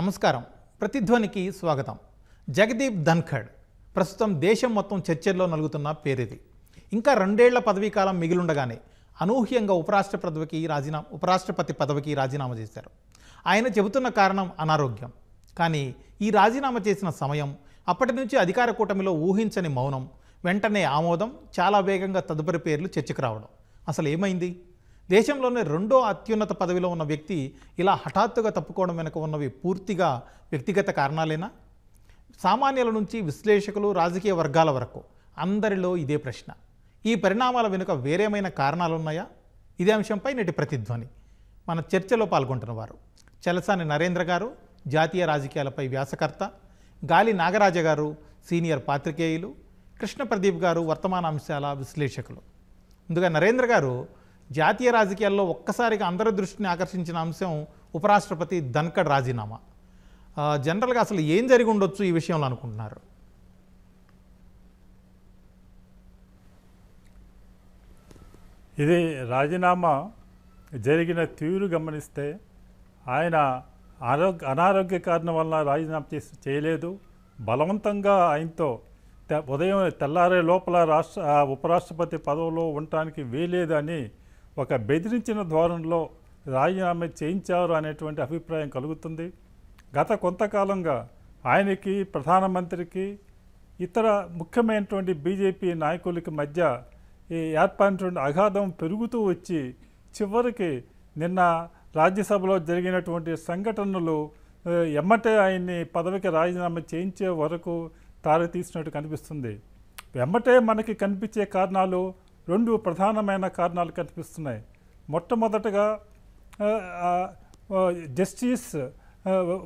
నమస్కారం. ప్రతిధ్వనికి స్వాగతం. జగదీప్ ధన్ఖడ్ ప్రస్తుతం దేశం మొత్తం చర్చల్లో నలుగుతున్న పేరిది. ఇంకా 2 ఏళ్ల పదవీ కాలం మిగిలుండగానే అనూహ్యంగా ఉపరాష్ట్రపతి పదవికి రాజీనామా చేశారు. ఆయన చెబుతున్న కారణం అనారోగ్యం. కానీ ఈ రాజీనామా చేసిన సమయం, అప్పటి నుంచి అధికార కూటమిలో ఊహించని మౌనం, వెంటనే ఆమోదం, చాలా వేగంగా తదుపరి పేర్లు చర్చకు రావడం. అసలు ఏమైంది? దేశంలోనే 2వ అత్యున్నత పదవిలో ఉన్న వ్యక్తి ఇలా హఠాత్తుగా తప్పుకోవడం వెనుక ఉన్నవి పూర్తిగా వ్యక్తిగత కారణాలేనా? సామాన్యుల నుంచి విశ్లేషకులు, రాజకీయ వర్గాల వరకు అందరిలో ఇదే ప్రశ్న. ఈ పరిణామాల వెనుక వేరేమైన కారణాలున్నాయా? ఇదే అంశంపై నేటి ప్రతిధ్వని. మన చర్చలో పాల్గొంటున్నవారు చలసాని నరేంద్ర గారు, జాతీయ రాజకీయాలపై వ్యాసకర్త, గాలి నాగరాజ గారు, సీనియర్ పాత్రికేయులు, కృష్ణ ప్రదీప్ గారు, వర్తమాన అంశాల విశ్లేషకులు. ముందుగా నరేంద్ర గారు, జాతీయ రాజకీయాల్లో ఒక్కసారిగా అందరి దృష్టిని ఆకర్షించిన అంశం ఉపరాష్ట్రపతి ధన్ఖడ్ రాజీనామా. జనరల్గా అసలు ఏం జరిగి ఉండొచ్చు ఈ విషయంలో అనుకుంటున్నారు? ఇది రాజీనామా జరిగిన తీరు గమనిస్తే ఆయన అనారోగ్య కారణం వలన రాజీనామా చేయలేదు. బలవంతంగా ఆయనతో ఉదయం తెల్లారే లోపల ఉపరాష్ట్రపతి పదవిలో ఉండటానికి వీలేదని ఒక బెదిరించిన ధోరణిలో రాజీనామా చేయించారు అనేటువంటి అభిప్రాయం కలుగుతుంది. గత కొంతకాలంగా ఆయనకి, ప్రధానమంత్రికి, ఇతర ముఖ్యమైనటువంటి బీజేపీ నాయకులకి మధ్య ఈ ఏర్పడినటువంటి అగాధం పెరుగుతూ వచ్చి చివరికి నిన్న రాజ్యసభలో జరిగినటువంటి సంఘటనలు ఎమ్మటే ఆయన్ని పదవికి రాజీనామా చేయించే వరకు తారతీసినట్టు కనిపిస్తుంది. ఎమ్మటే మనకి కనిపించే కారణాలు 2 ప్రధానమైన కారణాలు కనిపిస్తున్నాయి. మొట్టమొదటగా జస్టిస్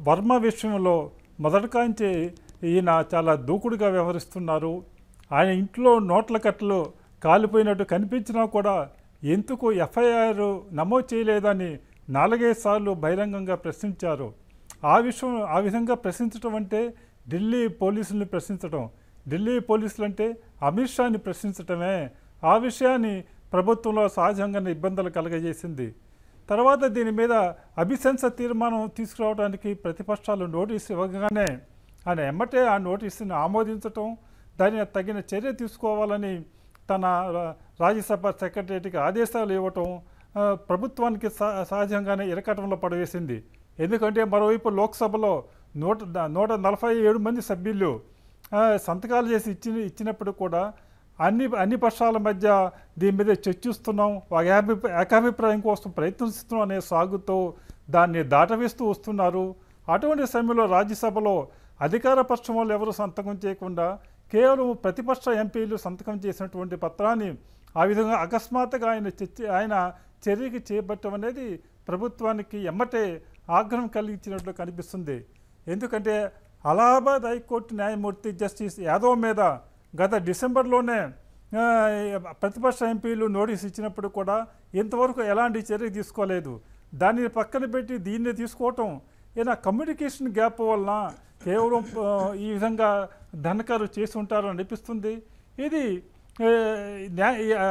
వర్మ విషయంలో మొదటికాంచి ఈయన చాలా దూకుడుగా వ్యవహరిస్తున్నారు. ఆయన ఇంట్లో నోట్ల కట్టలు కాలిపోయినట్టు కనిపించినా కూడా ఎందుకు ఎఫ్ఐఆర్ నమోదు చేయలేదని 4-5 సార్లు బహిరంగంగా ప్రశ్నించారు. ఆ విధంగా ప్రశ్నించడం అంటే ఢిల్లీ పోలీసుల్ని ప్రశ్నించడం, ఢిల్లీ పోలీసులు అంటే అమిత్ షాని ప్రశ్నించటమే. ఆ విషయాన్ని ప్రభుత్వంలో సహజంగానే ఇబ్బందులు కలగజేసింది. తర్వాత దీని మీద అభిశంస తీర్మానం తీసుకురావడానికి ప్రతిపక్షాలు నోటీసు ఇవ్వగానే ఆయన ఎమ్మటే ఆ నోటీసుని ఆమోదించటం, దాని తగిన చర్య తీసుకోవాలని తన రాజ్యసభ సెక్రటరీకి ఆదేశాలు ఇవ్వటం ప్రభుత్వానికి సహజంగానే ఇరకటంలో పడవేసింది. ఎందుకంటే మరోవైపు లోక్సభలో 147 మంది సభ్యులు సంతకాలు చేసి ఇచ్చినప్పుడు కూడా అన్ని పక్షాల మధ్య దీని మీద చర్చిస్తున్నాం, ఏకాభిప్రాయం కోసం ప్రయత్నిస్తున్నాం అనే సాగుతో దాన్ని దాటవేస్తూ వస్తున్నారు. అటువంటి సమయంలో రాజ్యసభలో అధికార పక్షం వాళ్ళు ఎవరు సంతకం చేయకుండా కేవలం ప్రతిపక్ష ఎంపీలు సంతకం చేసినటువంటి పత్రాన్ని ఆ విధంగా అకస్మాత్తుగా ఆయన చర్యకి చేపట్టడం అనేది ప్రభుత్వానికి ఎమ్మటే ఆగ్రహం కలిగించినట్లు కనిపిస్తుంది. ఎందుకంటే అలహాబాద్ హైకోర్టు న్యాయమూర్తి జస్టిస్ యాదవ్ మీద గత డిసెంబర్లోనే ప్రతిపక్ష ఎంపీలు నోటీస్ ఇచ్చినప్పుడు కూడా ఇంతవరకు ఎలాంటి చర్య తీసుకోలేదు. దాన్ని పక్కన పెట్టి దీన్ని తీసుకోవటం ఏదైనా కమ్యూనికేషన్ గ్యాప్ వలన కేవలం ఈ విధంగా ధన్ఖడ్ చేసి ఉంటారని అనిపిస్తుంది. ఇది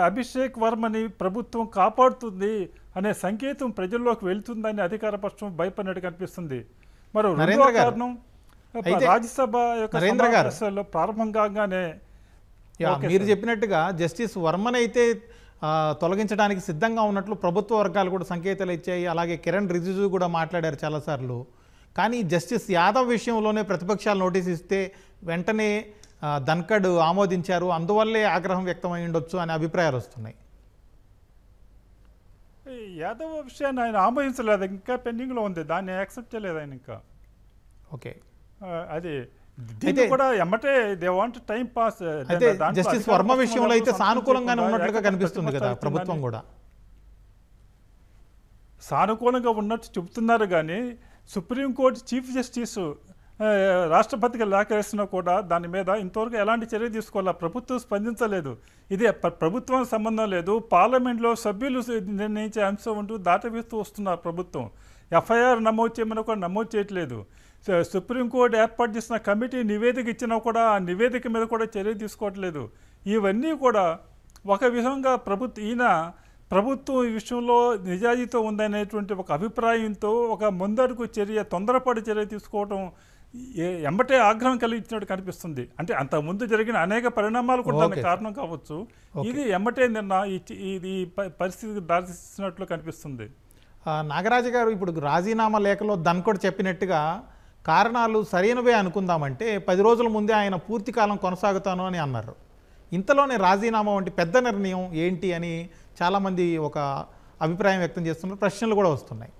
అభిషేక్ వర్మని ప్రభుత్వం కాపాడుతుంది అనే సంకేతం ప్రజల్లోకి వెళ్తుందని అధికార పక్షం భయపడినట్టు కనిపిస్తుంది. మరో రెండో కారణం, రాజ్యసభ యొక్క సమావేశాల్లో ప్రారంభం కాగానే మీరు చెప్పినట్టుగా జస్టిస్ వర్మన్ అయితే తొలగించడానికి సిద్ధంగా ఉన్నట్లు ప్రభుత్వ వర్గాలు కూడా సంకేతాలు ఇచ్చాయి. అలాగే కిరణ్ రిజిజు కూడా మాట్లాడారు చాలాసార్లు. కానీ జస్టిస్ యాదవ్ విషయంలోనే ప్రతిపక్షాలు నోటీస్ ఇస్తే వెంటనే ధన్ఖడ్ ఆమోదించారు, అందువల్లే ఆగ్రహం వ్యక్తమై ఉండొచ్చు అనే అభిప్రాయాలు వస్తున్నాయి. యాదవ్ విషయాన్ని ఆయన ఆమోదించలేదు, ఇంకా పెండింగ్లో ఉంది, దాన్ని యాక్సెప్ట్ చేయలేదు ఆయన ఇంకా. ఓకే, అది దీన్ని కూడా ఎమ్మటే దే వాంట్ టైం పాస్. అయితే జస్టిస్ వర్మ విషయంలో అయితే సానుకూలంగానే ఉన్నట్లుగా కనిపిస్తుంది కదా, ప్రభుత్వం కూడా సానుకూలంగా ఉన్నట్టు చెబుతున్నారు. కానీ సుప్రీంకోర్టు చీఫ్ జస్టిస్ రాష్ట్రపతికి లేఖ వేసినా కూడా దాని మీద ఇంతవరకు ఎలాంటి చర్య తీసుకోవాలా ప్రభుత్వం స్పందించలేదు. ఇది ప్రభుత్వానికి సంబంధం లేదు, పార్లమెంట్లో సభ్యులు నిర్ణయించే అంశం అంటూ దాటవేస్తూ వస్తున్నారు. ప్రభుత్వం ఎఫ్ఐఆర్ నమోదు చేయమని కూడా నమోదు చేయట్లేదు. సుప్రీంకోర్టు ఏర్పాటు చేసిన కమిటీ నివేదిక ఇచ్చినా కూడా ఆ నివేదిక మీద కూడా చర్య తీసుకోవట్లేదు. ఇవన్నీ కూడా ఒక విధంగా ఈయన ప్రభుత్వం ఈ విషయంలో నిజాయితీతో ఉందనేటువంటి ఒక అభిప్రాయంతో ఒక ముందడుగు చర్య, తొందరపాటు చర్య తీసుకోవడం ఎంబటే ఆగ్రహం కలిగించినట్టు కనిపిస్తుంది. అంటే అంతకుముందు జరిగిన అనేక పరిణామాలు కూడా దానికి కారణం కావచ్చు. ఇది ఎంబటే నిన్న ఇది పరిస్థితికి దారితీసినట్లు కనిపిస్తుంది. నాగరాజు గారు, ఇప్పుడు రాజీనామా లేఖలో ధన్ఖడ్ చెప్పినట్టుగా కారణాలు సరైనవే అనుకుందామంటే 10 రోజుల ముందే ఆయన పూర్తి కాలం కొనసాగుతాను అని అన్నారు. ఇంతలోనే రాజీనామా వంటి పెద్ద నిర్ణయం ఏంటి అని చాలామంది ఒక అభిప్రాయం వ్యక్తం చేస్తున్నారు, ప్రశ్నలు కూడా వస్తున్నాయి.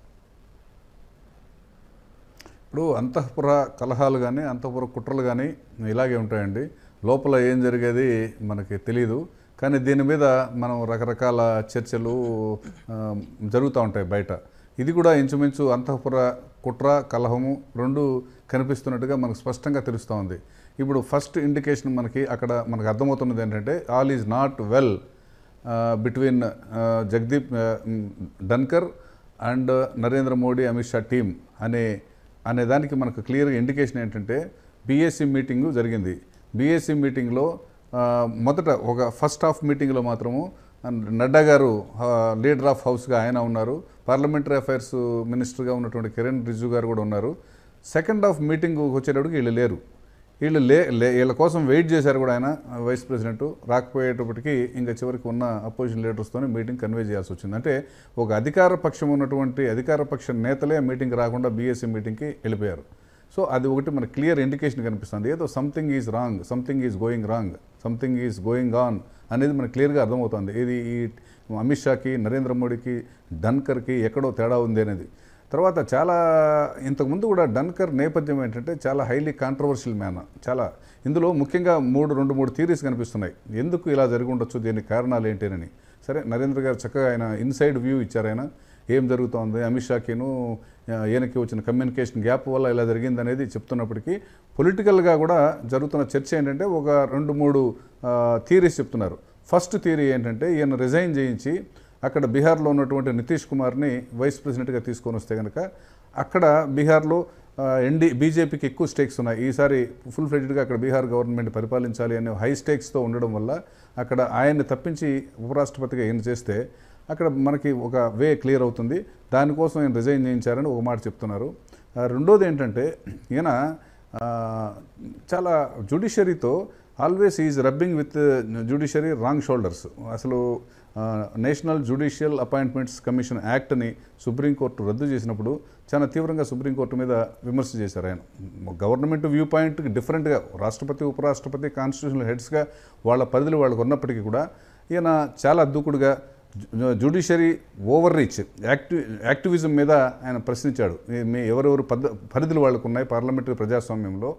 ఇప్పుడు అంతఃపుర కలహాలు కానీ అంతఃపుర కుట్రలు కానీ ఇలాగే ఉంటాయండి. లోపల ఏం జరిగేది మనకి తెలియదు, కానీ దీని మీద మనం రకరకాల చర్చలు జరుగుతూ ఉంటాయి బయట. ఇది కూడా ఇంచుమించు అంతఃపుర కుట్ర కలహము రెండు కనిపిస్తున్నట్టుగా మనకు స్పష్టంగా తెలుస్తూ ఉంది. ఇప్పుడు ఫస్ట్ ఇండికేషన్ మనకు అర్థమవుతున్నది ఏంటంటే all is not well between Jagdeep Dhankhar and Narendra Modi Amit Shah team అనే దానికి మనకు క్లియర్గా ఇండికేషన్ ఏంటంటే బీఏసీ మీటింగు జరిగింది. బీఏసీ మీటింగ్లో మొదట ఒక ఫస్ట్ హాఫ్ మీటింగ్లో మాత్రము నడ్డా గారు లీడర్ ఆఫ్ హౌస్గా ఆయన ఉన్నారు, పార్లమెంటరీ అఫైర్స్ మినిస్టర్గా ఉన్నటువంటి కిరణ్ రిజిజు గారు కూడా ఉన్నారు. సెకండ్ హాఫ్ మీటింగ్ వచ్చేటప్పటికి వీళ్ళు లేరు. వీళ్ళ కోసం వెయిట్ చేశారు కూడా ఆయన వైస్ ప్రెసిడెంట్. రాకపోయేటప్పటికి ఇంకా చివరికి ఉన్న అపోజిషన్ లీడర్స్తోనే మీటింగ్ కన్వే చేయాల్సి వచ్చింది. అంటే ఒక అధికార పక్షం ఉన్నటువంటి అధికార పక్ష నేతలే మీటింగ్ రాకుండా బీఎస్సీ మీటింగ్కి వెళ్ళిపోయారు. సో అది ఒకటి మనకు క్లియర్ ఇండికేషన్ కనిపిస్తుంది. ఏదో something is wrong, something is going wrong, something is going on అనేది మనకు క్లియర్గా అర్థమవుతుంది. ఇది ఈ అమిత్ షాకి, నరేంద్ర మోడీకి, ధన్కర్కి ఎక్కడో తేడా ఉంది అనేది. తర్వాత చాలా ఇంతకుముందు కూడా ధన్కర్ నేపథ్యం ఏంటంటే చాలా హైలీ కాంట్రవర్షియల్ మ్యాన్. చాలా ఇందులో ముఖ్యంగా 2-3 థియరీస్ కనిపిస్తున్నాయి ఎందుకు ఇలా జరిగి ఉండొచ్చు, దీనికి కారణాలు ఏంటేనని. సరే, నరేంద్ర గారు చక్కగా ఆయన ఇన్సైడ్ వ్యూ ఇచ్చారు. ఆయన ఏం జరుగుతోంది, అమిత్ షాకిను ఈయనకి వచ్చిన కమ్యూనికేషన్ గ్యాప్ వల్ల ఇలా జరిగింది అనేది చెప్తున్నప్పటికీ పొలిటికల్గా కూడా జరుగుతున్న చర్చ ఏంటంటే ఒక 2-3 థియరీస్ చెప్తున్నారు. ఫస్ట్ థియరీ ఏంటంటే ఈయన రిజైన్ చేయించి అక్కడ బీహార్లో ఉన్నటువంటి నితీష్ కుమార్ని వైస్ ప్రెసిడెంట్గా తీసుకొని వస్తే కనుక అక్కడ బీహార్లో బీజేపీకి ఎక్కువ స్టేక్స్ ఉన్నాయి. ఈసారి ఫుల్ ఫ్లెడ్జ్డ్గా అక్కడ బీహార్ గవర్నమెంట్ పరిపాలించాలి అనే హై స్టేక్స్తో ఉండడం వల్ల అక్కడ ఆయన్ని తప్పించి ఉపరాష్ట్రపతిగా ఈయన చేస్తే అక్కడ మనకి ఒక వే క్లియర్ అవుతుంది. దానికోసం ఆయన రిజైన్ చేయించారని ఒక మాట చెప్తున్నారు. రెండోది ఏంటంటే ఈయన చాలా జ్యుడిషియరీతో always is rubbing with judiciary wrong shoulders. అసలు నేషనల్ జ్యుడిషియల్ అపాయింట్మెంట్స్ కమిషన్ యాక్ట్ని సుప్రీంకోర్టు రద్దు చేసినప్పుడు చాలా తీవ్రంగా సుప్రీంకోర్టు మీద విమర్శ చేశారు ఆయన. గవర్నమెంట్ వ్యూ పాయింట్కి డిఫరెంట్గా రాష్ట్రపతి, ఉపరాష్ట్రపతి, కాన్స్టిట్యూషనల్ హెడ్స్గా వాళ్ళ పరిధులు వాళ్ళకు ఉన్నప్పటికీ కూడా ఈయన చాలా దూకుడుగా జ్యుడిషియరీ ఓవర్ రీచ్ యాక్టివిజం మీద ఆయన ప్రశ్నించాడు. ఎవరెవరు పరిధులు వాళ్ళకు ఉన్నాయి పార్లమెంటరీ ప్రజాస్వామ్యంలో,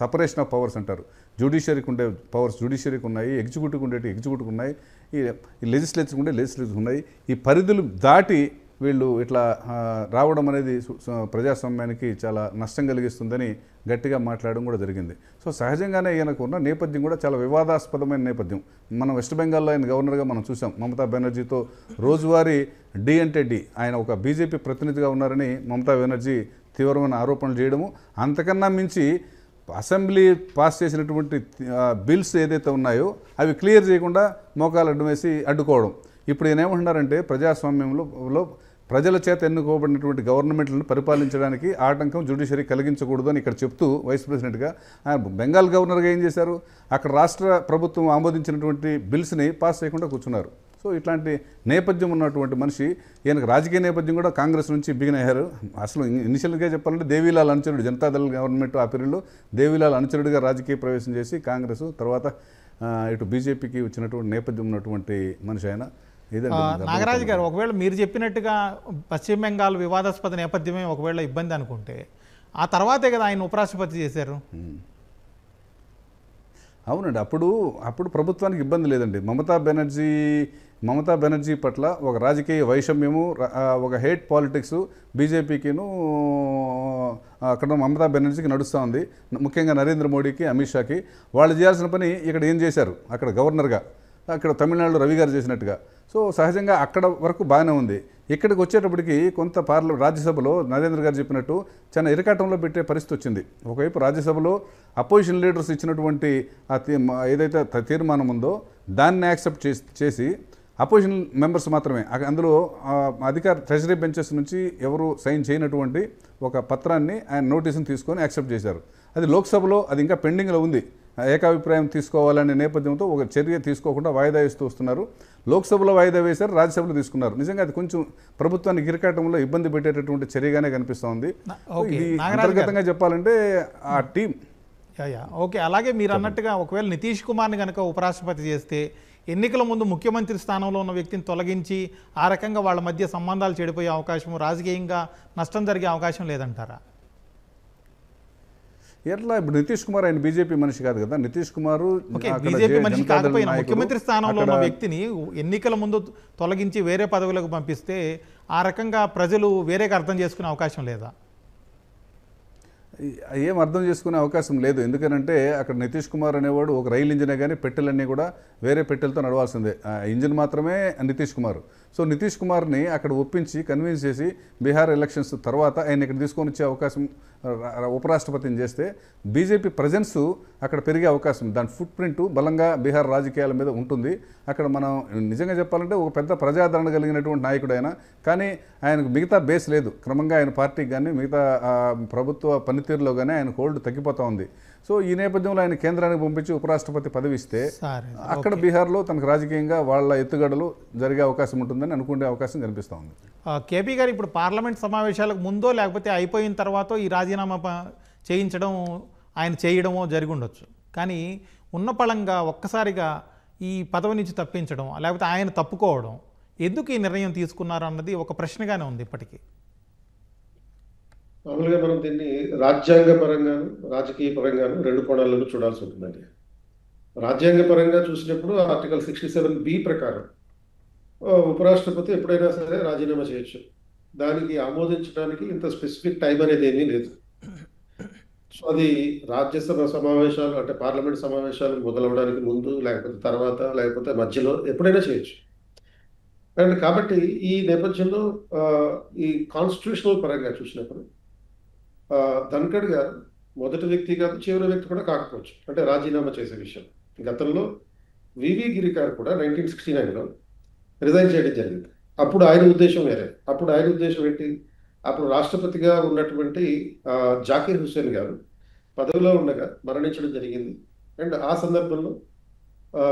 సపరేషన్ ఆఫ్ పవర్స్ అంటారు. జ్యుడిషియరీకి ఉండే పవర్స్ జ్యుడిషియరీకి ఉన్నాయి, ఎగ్జిక్యూటివ్కి ఉండేవి ఎగ్జిక్యూటివ్కి ఉన్నాయి, ఈ లెజిస్లేచర్కి ఉండే లెజిస్లేచర్కి ఉన్నాయి. ఈ పరిధులు దాటి వీళ్ళు ఇట్లా రావడం అనేది ప్రజాస్వామ్యానికి చాలా నష్టం కలిగిస్తుందని గట్టిగా మాట్లాడడం కూడా జరిగింది. సో సహజంగానే ఈయనకు ఉన్న నేపథ్యం కూడా చాలా వివాదాస్పదమైన నేపథ్యం. మనం వెస్ట్ బెంగాల్లో ఆయన గవర్నర్గా మనం చూసాం. మమతా బెనర్జీతో రోజువారీ డి అంటే డి, ఆయన ఒక బీజేపీ ప్రతినిధిగా ఉన్నారని మమతా బెనర్జీ తీవ్రమైన ఆరోపణలు చేయడము, అంతకన్నా మించి అసెంబ్లీ పాస్ చేసినటువంటి బిల్స్ ఏదైతే ఉన్నాయో అవి క్లియర్ చేయకుండా మోకాలు అడ్డు వేసి అడ్డుకోవడం. ఇప్పుడు ఈయన ఏమంటున్నారంటే ప్రజాస్వామ్యంలో ప్రజల చేత ఎన్నుకోబడినటువంటి గవర్నమెంట్లను పరిపాలించడానికి ఆటంకం జ్యుడిషియరీ కలిగించకూడదు అని ఇక్కడ చెప్తూ వైస్ ప్రెసిడెంట్గా బెంగాల్ గవర్నర్గా ఏం చేశారు, అక్కడ రాష్ట్ర ప్రభుత్వం ఆమోదించినటువంటి బిల్స్ని పాస్ చేయకుండా కూర్చున్నారు. సో ఇట్లాంటి నేపథ్యం ఉన్నటువంటి మనిషి, ఈయనకు రాజకీయ నేపథ్యం కూడా కాంగ్రెస్ నుంచి బిగిన్ అయ్యారు. అసలు ఇనిషియల్గా చెప్పాలంటే దేవీలాల్ అనుచరుడు, జనతాదళ గవర్నమెంట్ ఆ పీరియడ్లో దేవీలాల్ అనుచరుడిగా రాజకీయ ప్రవేశం చేసి కాంగ్రెస్ తర్వాత ఇటు బీజేపీకి వచ్చినటువంటి నేపథ్యం ఉన్నటువంటి మనిషి ఆయన. నాగరాజు గారు, ఒకవేళ మీరు చెప్పినట్టుగా పశ్చిమ బెంగాల్ వివాదాస్పద నేపథ్యమే ఒకవేళ ఇబ్బంది అనుకుంటే ఆ తర్వాతే కదా ఆయన ఉపరాష్ట్రపతి చేశారు. అవునండి, అప్పుడు ప్రభుత్వానికి ఇబ్బంది లేదండి. మమతా బెనర్జీ పట్ల ఒక రాజకీయ వైషమ్యము, ఒక హేట్ పాలిటిక్స్ బీజేపీకిను అక్కడ మమతా బెనర్జీకి నడుస్తూ ఉంది. ముఖ్యంగా నరేంద్ర మోడీకి, అమిత్ షాకి. వాళ్ళు చేయాల్సిన పని ఇక్కడ ఏం చేశారు, అక్కడ గవర్నర్గా అక్కడ తమిళనాడులో రవి గారు చేసినట్టుగా. సో సహజంగా అక్కడ వరకు బాగానే ఉంది. ఇక్కడికి వచ్చేటప్పటికి కొంత రాజ్యసభలో నరేంద్ర గారు చెప్పినట్టు చాలా ఇరకాటంలో పెట్టే పరిస్థితి వచ్చింది. ఒకవైపు రాజ్యసభలో అపోజిషన్ లీడర్స్ ఇచ్చినటువంటి ఏదైతే తీర్మానం ఉందో దాన్ని యాక్సెప్ట్ చేసి అపోజిషన్ మెంబర్స్ మాత్రమే అందులో అధికార ట్రెజరీ బెంచెస్ నుంచి ఎవరు సైన్ చేయనటువంటి ఒక పత్రాన్ని ఆయన నోటీసుని తీసుకొని యాక్సెప్ట్ చేశారు. అది లోక్సభలో అది ఇంకా పెండింగ్లో ఉంది. ఏకాభిప్రాయం తీసుకోవాలనే నేపథ్యంతో ఒక చర్య తీసుకోకుండా వాయిదా వేస్తూ వస్తున్నారు. లోక్సభలో వాయిదా వేశారు, రాజ్యసభలో తీసుకున్నారు. నిజంగా అది కొంచెం ప్రభుత్వానికి ఇరకాటంలో ఇబ్బంది పెట్టేటటువంటి చర్యగానే కనిపిస్తోంది. ఇది అంతర్గతంగా చెప్పాలంటే ఆ టీం ఓకే. అలాగే మీరు అన్నట్టుగా ఒకవేళ నితీష్ కుమార్ని కనుక ఉపరాష్ట్రపతి చేస్తే ఎన్నికల ముందు ముఖ్యమంత్రి స్థానంలో ఉన్న వ్యక్తిని తొలగించి ఆ రకంగా వాళ్ళ మధ్య సంబంధాలు చెడిపోయే అవకాశం, రాజకీయంగా నష్టం జరిగే అవకాశం లేదంటారా? ఎట్లా ఇప్పుడు నితీష్ కుమార్ ఆయన బీజేపీ మనిషి కాదు కదా. నితీష్ కుమార్ బీజేపీ మనిషి కాకపోయినా ముఖ్యమంత్రి స్థానంలో ఉన్న వ్యక్తిని ఎన్నికల ముందు తొలగించి వేరే పదవులకు పంపిస్తే ఆ రకంగా ప్రజలు వేరేగా అర్థం చేసుకునే అవకాశం లేదా? ఏం అర్థం చేసుకునే అవకాశం లేదు. ఎందుకనంటే అక్కడ నితీష్ కుమార్ అనేవాడు ఒక రైలు ఇంజినే కానీ పెట్టెలన్నీ కూడా వేరే పెట్టెలతో నడవాల్సిందే. ఇంజిన్ మాత్రమే నితీష్ కుమార్. సో నితీష్ కుమార్ని అక్కడ ఒప్పించి కన్విన్స్ చేసి బీహార్ ఎలక్షన్స్ తర్వాత ఆయన ఇక్కడ తీసుకొని వచ్చే అవకాశం ఉపరాష్ట్రపతిని చేస్తే బీజేపీ ప్రజెన్స్ అక్కడ పెరిగే అవకాశం, దాని ఫుట్ ప్రింట్ బలంగా బీహార్ రాజకీయాల మీద ఉంటుంది. అక్కడ మనం నిజంగా చెప్పాలంటే ఒక పెద్ద ప్రజాదరణ కలిగినటువంటి నాయకుడు ఆయన. కానీ ఆయనకు మిగతా బేస్ లేదు. క్రమంగా ఆయన పార్టీకి కానీ మిగతా ప్రభుత్వ పనితీరులో కానీ ఆయన హోల్డ్ తగ్గిపోతూ ఉంది. సో ఈ నేపథ్యంలో ఆయన కేంద్రానికి పంపించి ఉపరాష్ట్రపతి పదవి ఇస్తే అక్కడ బీహార్లో తనకు రాజకీయంగా వాళ్ళ ఎత్తుగడలు జరిగే అవకాశం ఉంటుందని అనుకునే అవకాశం కనిపిస్తూ ఉంది. కేపీ గారు ఇప్పుడు పార్లమెంట్ సమావేశాలకు ముందో లేకపోతే అయిపోయిన తర్వాత ఈ రాజీనామా చేయించడం ఆయన చేయడమో జరిగి ఉండొచ్చు. కానీ ఉన్న పళంగా ఒక్కసారిగా ఈ పదవి నుంచి తప్పించడం లేకపోతే ఆయన తప్పుకోవడం ఎందుకు ఈ నిర్ణయం తీసుకున్నారు అన్నది ఒక ప్రశ్నగానే ఉంది ఇప్పటికీ. మామూలుగా మనం దీన్ని రాజ్యాంగ పరంగాను రాజకీయ పరంగాను రెండు కోణాలను చూడాల్సి ఉంటుందండి. రాజ్యాంగ పరంగా చూసినప్పుడు ఆర్టికల్ 67B ప్రకారం ఉపరాష్ట్రపతి ఎప్పుడైనా సరే రాజీనామా చేయొచ్చు. దానికి ఆమోదించడానికి ఇంత స్పెసిఫిక్ టైం అనేది ఏమీ లేదు. సో అది రాజ్యసభ సమావేశాలు అంటే పార్లమెంట్ సమావేశాలు మొదలవడానికి ముందు లేకపోతే తర్వాత లేకపోతే మధ్యలో ఎప్పుడైనా చేయొచ్చు. అండ్ కాబట్టి ఈ నేపథ్యంలో ఈ కాన్స్టిట్యూషనల్ పరంగా చూసినప్పుడు ధన్ఖడ్ గారు మొదటి వ్యక్తి కాదు, చివరి వ్యక్తి కూడా కాకపోవచ్చు అంటే రాజీనామా చేసే విషయం. గతంలో వివి గిరి గారు కూడా 1969లో రిజైన్ చేయడం జరిగింది. అప్పుడు ఆయన ఉద్దేశం వేరే. అప్పుడు ఆయన ఉద్దేశం ఏంటి? అప్పుడు రాష్ట్రపతిగా ఉన్నటువంటి జాకీర్ హుస్సేన్ గారు పదవిలో ఉండగా మరణించడం జరిగింది. అండ్ ఆ సందర్భంలో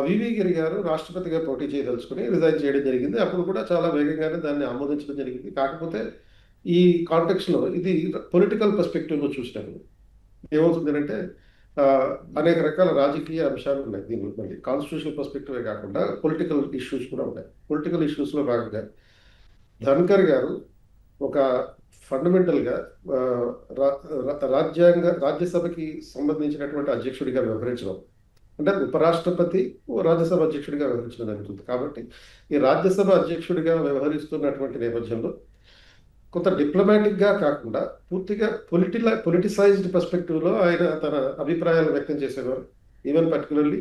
వివి గిరి గారు రాష్ట్రపతిగా పోటీ చేయదలుచుకుని రిజైన్ చేయడం జరిగింది. అప్పుడు కూడా చాలా వేగంగానే దాన్ని ఆమోదించడం జరిగింది. కాకపోతే ఈ కాంటెక్స్లో ఇది పొలిటికల్ పర్స్పెక్టివ్లో చూసినప్పుడు ఏమవుతుందంటే అనేక రకాల రాజకీయ అంశాలు ఉన్నాయి దీనిలో. మళ్ళీ కాన్స్టిట్యూషనల్ పర్స్పెక్టివే కాకుండా పొలిటికల్ ఇష్యూస్ కూడా ఉన్నాయి. పొలిటికల్ ఇష్యూస్లో భాగంగా ధన్ఖర్ గారు ఒక ఫండమెంటల్గా రాజ్యసభకి సంబంధించినటువంటి అధ్యక్షుడిగా వ్యవహరించడం అంటే ఉపరాష్ట్రపతి రాజ్యసభ అధ్యక్షుడిగా వ్యవహరించడం జరుగుతుంది. కాబట్టి ఈ రాజ్యసభ అధ్యక్షుడిగా వ్యవహరిస్తున్నటువంటి నేపథ్యంలో కొంత డిప్లొమాటిక్గా కాకుండా పూర్తిగా పొలిటిసైజ్డ్ పర్స్పెక్టివ్లో ఆయన తన అభిప్రాయాలు వ్యక్తం చేసేవారు. ఈవెన్ పర్టికులర్లీ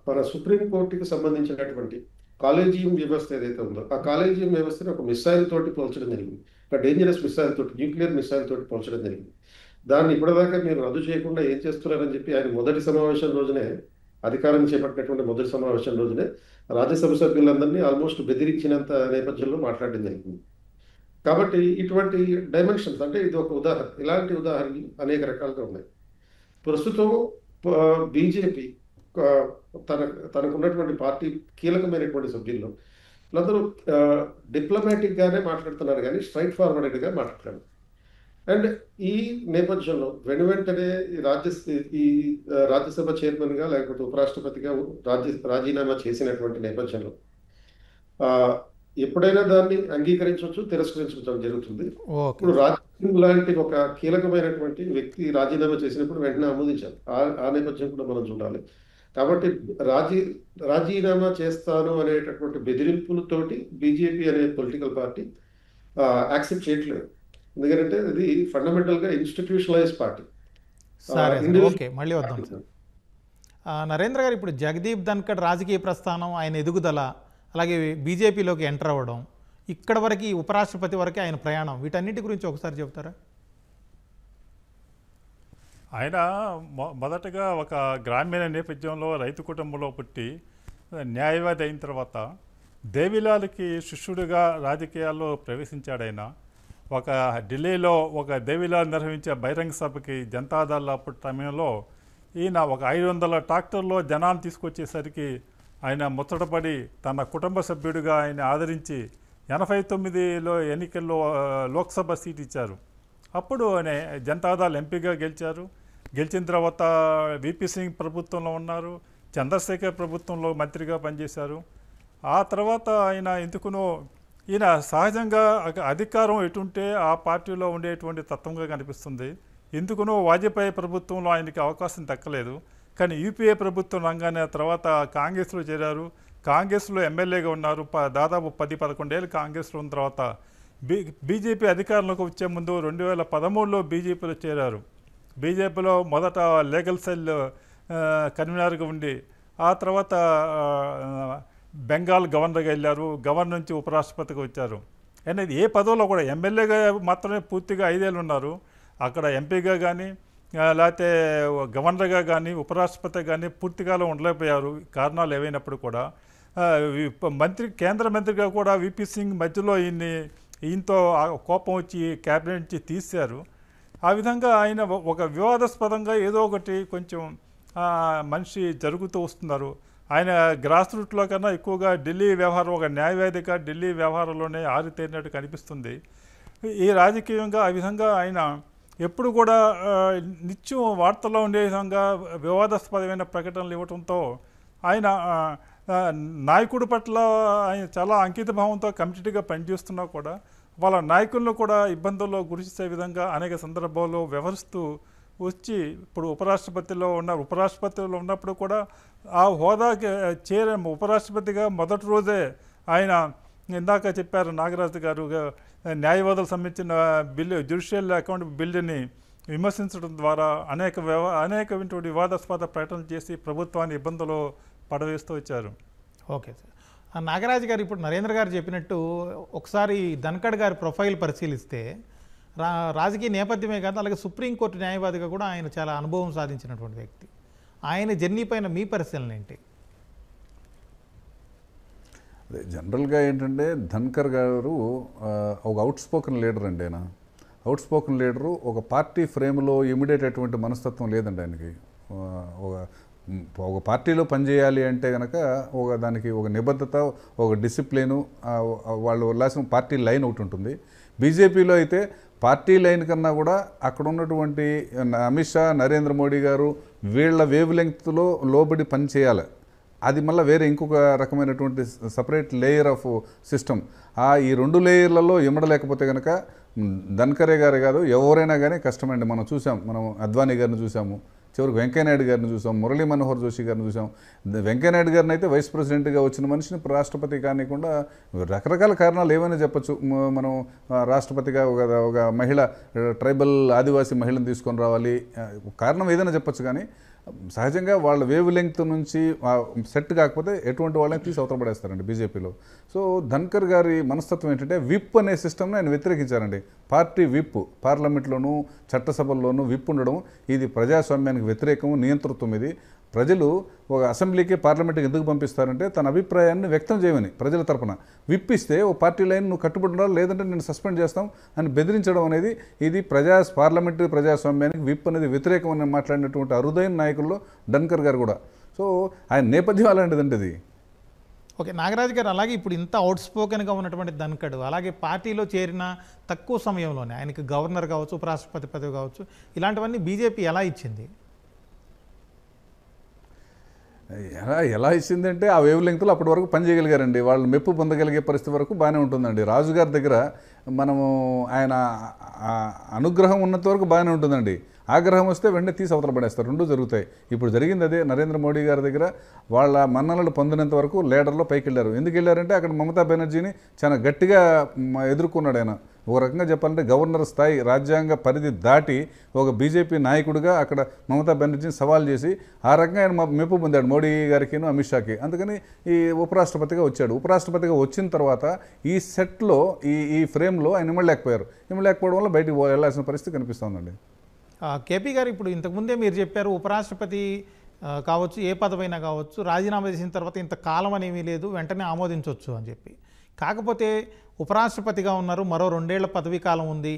మన సుప్రీంకోర్టుకి సంబంధించినటువంటి కాలేజియం వ్యవస్థ ఏదైతే ఉందో ఆ కాలేజియం వ్యవస్థని ఒక మిసైల్ తోటి పోల్చడం జరిగింది. ఒక డేంజరస్ మిసైల్ తోటి, న్యూక్లియర్ మిసైల్ తోటి పోల్చడం జరిగింది. దాన్ని ఇప్పటిదాకా మీరు రద్దు చేయకుండా ఏం చేస్తున్నారని చెప్పి ఆయన మొదటి సమావేశం రోజునే, అధికారం చేపట్టినటువంటి మొదటి సమావేశం రోజునే రాజ్యసభ సభ్యులందరినీ ఆల్మోస్ట్ బెదిరించినంత నేపథ్యంలో మాట్లాడడం జరిగింది. కాబట్టి ఇటువంటి డైమెన్షన్స్ అంటే ఇది ఒక ఉదాహరణ. ఇలాంటి ఉదాహరణలు అనేక రకాలుగా ఉన్నాయి. ప్రస్తుతం బీజేపీ తనకున్నటువంటి పార్టీ కీలకమైనటువంటి సభ్యుల్లో అందరూ డిప్లొమాటిక్గానే మాట్లాడుతున్నారు కానీ స్ట్రైట్ ఫార్వర్డ్గా మాట్లాడారు. అండ్ ఈ నేపథ్యంలో వెంటనే ఈ రాజ్యసభ చైర్మన్గా లేకపోతే ఉపరాష్ట్రపతిగా రాజీనామా చేసినటువంటి నేపథ్యంలో ఎప్పుడైనా దాన్ని అంగీకరించవచ్చు, తిరస్కరించడం జరుగుతుంది. ఇప్పుడు రాజ్యాంగం లాంటి ఒక కీలకమైనటువంటి వ్యక్తి రాజీనామా చేసినప్పుడు వెంటనే ఆమోదించాలి. ఆ నేపథ్యం కూడా మనం చూడాలి. కాబట్టి రాజీనామా చేస్తాను అనేటటువంటి బెదిరింపులతోటి బీజేపీ అనే పొలిటికల్ పార్టీ యాక్సెప్ట్ చేయట్లేదు. ఎందుకంటే ఇది ఫండమెంటల్గా ఇన్స్టిట్యూషనలైజ్ పార్టీ. ఓకే, మళ్ళీ వద్దాం సార్. నరేంద్ర గారు, ఇప్పుడు జగదీప్ ధన్ఖడ్ రాజకీయ ప్రస్థానం, ఆయన ఎదుగుదల, అలాగే బీజేపీలోకి ఎంటర్ అవ్వడం, ఇక్కడ వరకు ఉపరాష్ట్రపతి వరకు ఆయన ప్రయాణం, వీటన్నిటి గురించి ఒకసారి చెప్తారా? ఆయన మొదటగా ఒక గ్రామీణ నేపథ్యంలో రైతు కుటుంబంలో పుట్టి న్యాయవాది అయిన తర్వాత దేవిలాల్కి శిష్యుడిగా రాజకీయాల్లో ప్రవేశించాడు ఆయన. ఒక ఢిల్లీలో ఒక దేవిలాల్ నిర్వహించే బహిరంగ సభకి జనతాదళ్ అప్పుడు సమయంలో ఈయన ఒక 500 ట్రాక్టర్లో జనాన్ని తీసుకొచ్చేసరికి ఆయన ముచ్చటపడి తన కుటుంబ సభ్యుడిగా ఆయన ఆదరించి 89లో ఎన్నికల్లో లోక్సభ సీట్ ఇచ్చారు. అప్పుడు ఆయన జనతాదళ్ ఎంపీగా గెలిచారు. గెలిచిన తర్వాత విపి సింగ్ ప్రభుత్వంలో ఉన్నారు, చంద్రశేఖర్ ప్రభుత్వంలో మంత్రిగా పనిచేశారు. ఆ తర్వాత ఆయన ఎందుకునో ఈయన సహజంగా అధికారం ఎటుంటే ఆ పార్టీలో ఉండేటువంటి తత్వంగా కనిపిస్తుంది. ఎందుకునో వాజ్పేయి ప్రభుత్వంలో ఆయనకి అవకాశం దక్కలేదు. కానీ యూపీఏ ప్రభుత్వం రంగానే తర్వాత కాంగ్రెస్లో చేరారు. కాంగ్రెస్లో ఎమ్మెల్యేగా ఉన్నారు. దాదాపు 10-11 ఏళ్ళు కాంగ్రెస్లో ఉన్న తర్వాత బీజేపీ అధికారంలోకి వచ్చే ముందు 2013లో బీజేపీలో చేరారు. బీజేపీలో మొదట లీగల్ సెల్ కన్వీనర్గా ఉండి ఆ తర్వాత బెంగాల్ గవర్నర్గా వెళ్ళారు. గవర్నర్ నుంచి ఉపరాష్ట్రపతిగా వచ్చారు. అనేది ఏ పదవిలో కూడా ఎమ్మెల్యేగా మాత్రమే పూర్తిగా 5 ఏళ్ళు ఉన్నారు. అక్కడ ఎంపీగా కానీ లేకపోతే గవర్నర్గా కానీ ఉపరాష్ట్రపతిగా కానీ పూర్తికాలం ఉండలేకపోయారు, కారణాలు ఏవైనప్పుడు కూడా. కేంద్ర మంత్రిగా కూడా విపి సింగ్ మధ్యలో ఈయనతో కోపం వచ్చి క్యాబినెట్ నుంచి తీశారు. ఆ విధంగా ఆయన ఒక వివాదాస్పదంగా ఏదో ఒకటి కొంచెం మనిషి జరుగుతూ వస్తున్నారు. ఆయన గ్రాస్ రూట్లో కన్నా ఎక్కువగా ఢిల్లీ వ్యవహారం, ఒక న్యాయవాదిగా ఢిల్లీ వ్యవహారంలోనే ఆరితేరినట్టు కనిపిస్తుంది. ఈ రాజకీయంగా ఆ విధంగా ఆయన ఎప్పుడు కూడా నిత్యం వార్తల్లో ఉండే విధంగా వివాదాస్పదమైన ప్రకటనలు ఇవ్వడంతో ఆయన నాయకుడి పట్ల ఆయన చాలా అంకిత భావంతో కమిటెడ్గా పనిచేస్తున్నా కూడా వాళ్ళ నాయకులను కూడా ఇబ్బందుల్లో గురిచేసే విధంగా అనేక సందర్భాల్లో వ్యవహరిస్తూ వచ్చి ఇప్పుడు ఉపరాష్ట్రపతిలో ఉన్నప్పుడు కూడా ఆ హోదాకి ఉపరాష్ట్రపతిగా మొదటి రోజే ఆయన ఇందాక చెప్పారు నాగరాజు గారు, న్యాయవాదులకు సంబంధించిన బిల్లు జ్యుడిషియల్ అకౌంట్ బిల్లుని విమర్శించడం ద్వారా అనేకమైనటువంటి వివాదాస్పద ప్రకటనలు చేసి ప్రభుత్వాన్ని ఇబ్బందులు పడవేస్తూ వచ్చారు. Okay sir. నాగరాజు గారు, ఇప్పుడు నరేంద్ర గారు చెప్పినట్టు ఒకసారి ధన్ఖడ్ గారి ప్రొఫైల్ పరిశీలిస్తే రాజకీయ నేపథ్యమే కాదు, అలాగే సుప్రీంకోర్టు న్యాయవాదిగా కూడా ఆయన చాలా అనుభవం సాధించినటువంటి వ్యక్తి. ఆయన జర్నీ పైన మీ పరిశీలన ఏంటి? జనరల్గా ఏంటంటే ధన్కర్ గారు ఒక అవుట్ స్పోకన్ లీడర్ అండి. ఆయన అవుట్ స్పోకన్ లీడరు. ఒక పార్టీ ఫ్రేమ్లో ఇమిడియేట్ అటువంటి మనస్తత్వం లేదండి ఆయనకి. ఒక పార్టీలో పనిచేయాలి అంటే కనుక దానికి ఒక నిబద్ధత, ఒక డిసిప్లిను, వాళ్ళు వెళ్ళాల్సిన పార్టీ లైన్ ఒకటి ఉంటుంది. బీజేపీలో అయితే పార్టీ లైన్ కన్నా కూడా అక్కడ ఉన్నటువంటి అమిత్ షా, నరేంద్ర మోడీ గారు వీళ్ళ వేవ్ లెంగ్త్లో లోబడి పనిచేయాలి. అది మళ్ళీ వేరే ఇంకొక రకమైనటువంటి సపరేట్ లేయర్ ఆఫ్ సిస్టమ్. ఈ 2 లేయర్లలో ఇమ్మడలేకపోతే కనుక ధన్కరే గారే కాదు ఎవరైనా కానీ కష్టమండి. మనం అద్వానీ గారిని చూసాము, చివరికి వెంకయ్యనాయుడు గారిని చూసాం, మురళీ మనోహర్ జోషి గారిని చూసాం. వెంకయ్యనాయుడు గారిని అయితే వైస్ ప్రెసిడెంట్గా వచ్చిన మనిషిని రాష్ట్రపతి కానికుండా రకరకాల కారణాలు ఏమైనా చెప్పచ్చు. మనం రాష్ట్రపతిగా ఒక మహిళ, ట్రైబల్ ఆదివాసీ మహిళను తీసుకొని రావాలి, కారణం ఏదైనా చెప్పచ్చు. కానీ సహజంగా వాళ్ళ వేవ్ లెంగ్త్ నుంచి సెట్ కాకపోతే ఎటువంటి వాళ్ళని తీసి అవతలపడేస్తారండి బీజేపీలో. సో ధన్కర్ గారి మనస్తత్వం ఏంటంటే విప్ అనే సిస్టమ్ని ఆయన వ్యతిరేకించారండి. పార్టీ విప్, పార్లమెంట్లోనూ చట్టసభల్లోనూ విప్ ఉండడం ఇది ప్రజాస్వామ్యానికి వ్యతిరేకం, నియంతృత్వం. ఇది ప్రజలు ఒక అసెంబ్లీకి, పార్లమెంట్కి ఎందుకు పంపిస్తారంటే తన అభిప్రాయాన్ని వ్యక్తం చేయమని ప్రజల తరపున. విప్పిస్తే ఓ పార్టీ లైన్ నువ్వు కట్టుబడి ఉండాలి, లేదంటే నేను సస్పెండ్ చేస్తాం అని బెదిరించడం అనేది ఇది పార్లమెంటరీ ప్రజాస్వామ్యానికి విప్ అనేది వ్యతిరేకం అని మాట్లాడినటువంటి అరుదైన నాయకుల్లో ధన్కర్ గారు కూడా. సో ఆయన నేపథ్యం అలాంటిదండి అది. ఓకే నాగరాజు గారు, అలాగే ఇప్పుడు ఇంత అవుట్స్పోకెన్గా ఉన్నటువంటి ధన్ఖడ్ అలాగే పార్టీలో చేరిన తక్కువ సమయంలోనే ఆయనకి గవర్నర్ కావచ్చు, ఉపరాష్ట్రపతి పదవి కావచ్చు, ఇలాంటివన్నీ బీజేపీ ఎలా ఇచ్చింది? ఎలా ఇచ్చిందంటే ఆ వేవ్ లెంగ్త్లో అప్పటి వరకు పనిచేయగలిగారండి. వాళ్ళు మెప్పు పొందగలిగే పరిస్థితి వరకు బాగానే ఉంటుందండి. రాజుగారి దగ్గర మనము ఆయన అనుగ్రహం ఉన్నంత వరకు బాగానే ఉంటుందండి. ఆగ్రహం వస్తే వెంటనే తీసి అవతల పడేస్తారు. 2 జరుగుతాయి. ఇప్పుడు జరిగింది అదే. నరేంద్ర మోడీ గారి దగ్గర వాళ్ళ మన్ననలు పొందినంత వరకు లీడర్లో పైకి వెళ్ళారు. ఎందుకు వెళ్ళారంటే అక్కడ మమతా బెనర్జీని చాలా గట్టిగా ఎదుర్కొన్నాడు ఆయన. ఒక రకంగా చెప్పాలంటే గవర్నర్ స్థాయి, రాజ్యాంగ పరిధి దాటి ఒక బీజేపీ నాయకుడిగా అక్కడ మమతా బెనర్జీని సవాల్ చేసి ఆ రకంగా ఆయన మెప్పు పొందాడు మోడీ గారికి, అమిత్ షాకి. అందుకని ఈ ఉపరాష్ట్రపతిగా వచ్చాడు. ఉపరాష్ట్రపతిగా వచ్చిన తర్వాత ఈ సెట్లో ఈ ఫ్రేమ్లో ఆయన ఇమ్మలేకపోవడం వల్ల బయటికి వెళ్ళాల్సిన పరిస్థితి కనిపిస్తుందండి. కేపీ గారు, ఇప్పుడు ఇంతకుముందే మీరు చెప్పారు ఉపరాష్ట్రపతి కావచ్చు, ఏ పదవైనా కావచ్చు, రాజీనామా చేసిన తర్వాత ఇంత కాలం అనేమీ లేదు, వెంటనే ఆమోదించవచ్చు అని చెప్పి. కాకపోతే ఉపరాష్ట్రపతిగా ఉన్నారు, మరో 2 ఏళ్ల పదవీ కాలం ఉంది.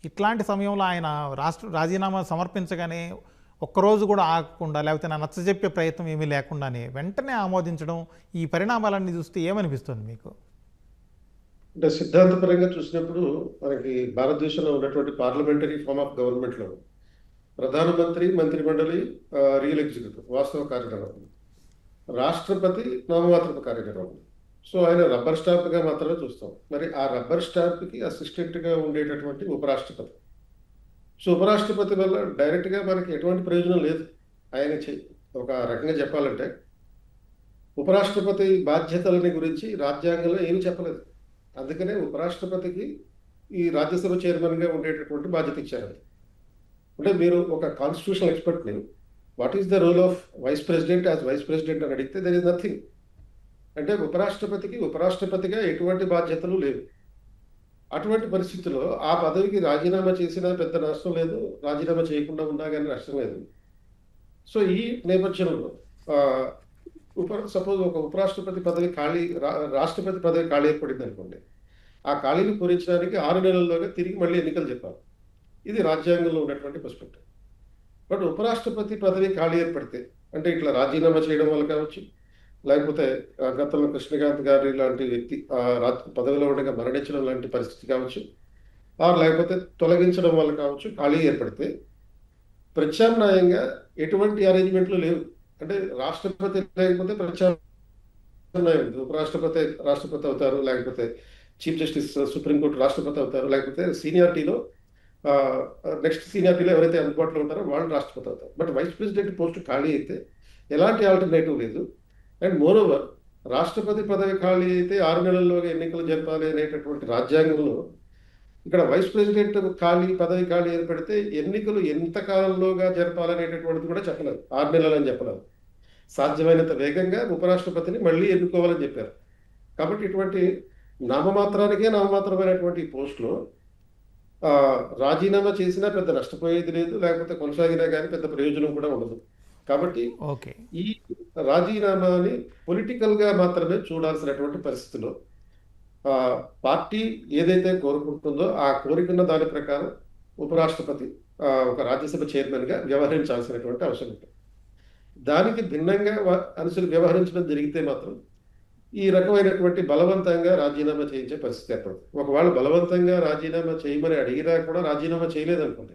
ఇట్లాంటి సమయంలో ఆయన రాజీనామా సమర్పించగానే ఒక్కరోజు కూడా ఆగకుండా, లేకపోతే నా నచ్చజెప్పే ప్రయత్నం ఏమీ లేకుండానే వెంటనే ఆమోదించడం, ఈ పరిణామాలన్నీ చూస్తే ఏమనిపిస్తుంది మీకు? అంటే సిద్ధాంతపరంగా చూసినప్పుడు మనకి భారతదేశంలో ఉన్నటువంటి పార్లమెంటరీ ఫార్మ్ ఆఫ్ గవర్నమెంట్లో ప్రధానమంత్రి, మంత్రిమండలి, రియల్ ఎగ్జిక్యూటివ్ వాస్తవ కార్యనిర్వహణ, రాష్ట్రపతి నామమాత్రపు కార్యనిర్వహణ. సో ఆయన రబ్బర్ స్టాంప్గా మాత్రమే చూస్తాం. మరి ఆ రబ్బర్ స్టాంప్కి అసిస్టెంట్గా ఉండేటటువంటి ఉపరాష్ట్రపతి. సో ఉపరాష్ట్రపతి వల్ల డైరెక్ట్గా మనకి ఎటువంటి ప్రయోజనం లేదు. ఆయన ఒక రకంగా చెప్పాలంటే ఉపరాష్ట్రపతి బాధ్యతలని గురించి రాజ్యాంగంలో ఏమీ చెప్పలేదు. అందుకనే ఉపరాష్ట్రపతికి ఈ రాజ్యసభ చైర్మన్గా ఉండేటటువంటి బాధ్యత ఇచ్చారు. అంటే మీరు ఒక కాన్స్టిట్యూషనల్ ఎక్స్పర్ట్ని what is the role of vice president as vice president అని అడిగితే దెర్ ఇస్ నథింగ్. అంటే ఉపరాష్ట్రపతికి ఉపరాష్ట్రపతిగా ఎటువంటి బాధ్యతలు లేవు. అటువంటి పరిస్థితుల్లో ఆ పదవికి రాజీనామా చేసినా పెద్ద నష్టం లేదు, రాజీనామా చేయకుండా ఉన్నా కానీ నష్టం లేదు. సో ఈ నేపథ్యంలో సపోజ్ ఒక ఉపరాష్ట్రపతి పదవి ఖాళీ, రాష్ట్రపతి పదవి ఖాళీ ఏర్పడింది అనుకోండి, ఆ ఖాళీని పూరించడానికి 6 నెలల్లోనే తిరిగి మళ్ళీ ఎన్నికలు చెప్పాలి. ఇది రాజ్యాంగంలో ఉన్నటువంటి పర్స్పెక్టివ్. బట్ ఉపరాష్ట్రపతి పదవి ఖాళీ ఏర్పడితే, అంటే ఇట్లా రాజీనామా చేయడం వల్ల కావచ్చు, లేకపోతే గతంలో కృష్ణకాంత్ గారి లాంటి వ్యక్తి పదవిలో ఉండగా మరణించడం లాంటి పరిస్థితి కావచ్చు, లేకపోతే తొలగించడం వల్ల కావచ్చు, ఖాళీ ఏర్పడితే ప్రత్యామ్నాయంగా ఎటువంటి అరేంజ్మెంట్లు లేవు. అంటే రాష్ట్రపతి లేకపోతే ప్రత్యామ్నాయం ఉంది. ఉపరాష్ట్రపతి రాష్ట్రపతి అవుతారు, లేకపోతే చీఫ్ జస్టిస్ సుప్రీంకోర్టు రాష్ట్రపతి అవుతారు, లేకపోతే సీనియారిటీలో నెక్స్ట్ సీనియారిటీలో ఎవరైతే అందుబాటులో ఉంటారో వాళ్ళు రాష్ట్రపతి అవుతారు. బట్ వైస్ ప్రెసిడెంట్ పోస్ట్ ఖాళీ అయితే ఎలాంటి ఆల్టర్నేటివ్ లేదు. అండ్ మోర్ ఓవర్ రాష్ట్రపతి పదవి ఖాళీ అయితే 6 నెలల్లోగా ఎన్నికలు జరపాలి అనేటటువంటి రాజ్యాంగంలో ఇక్కడ వైస్ ప్రెసిడెంట్ పదవి ఖాళీ ఏర్పడితే ఎన్నికలు ఎంత కాలంలోగా జరపాలనేటటువంటిది కూడా చెప్పలేదు. 6 నెలలు అని చెప్పలేదు. సాధ్యమైనంత వేగంగా ఉపరాష్ట్రపతిని మళ్ళీ ఎన్నుకోవాలని చెప్పారు. కాబట్టి ఇటువంటి నామమాత్రమైనటువంటి పోస్టులో రాజీనామా చేసినా పెద్ద నష్టపోయేది లేదు, లేకపోతే కొనసాగినా కానీ పెద్ద ప్రయోజనం కూడా ఉండదు. కాబట్టి ఈ రాజీనామాని పొలిటికల్గా మాత్రమే చూడాల్సినటువంటి పరిస్థితిలో పార్టీ ఏదైతే కోరుకుంటుందో ఆ కోరికున్న దాని ప్రకారం ఉపరాష్ట్రపతి ఒక రాజ్యసభ చైర్మన్గా వ్యవహరించాల్సినటువంటి అవసరం ఉంటుంది. దానికి భిన్నంగా వ్యవహరించడం జరిగితే మాత్రం ఈ రకమైనటువంటి బలవంతంగా రాజీనామా చేయించే పరిస్థితి ఏర్పడుతుంది. ఒకవేళ బలవంతంగా రాజీనామా చేయమని అడిగినా కూడా రాజీనామా చేయలేదనుకోండి,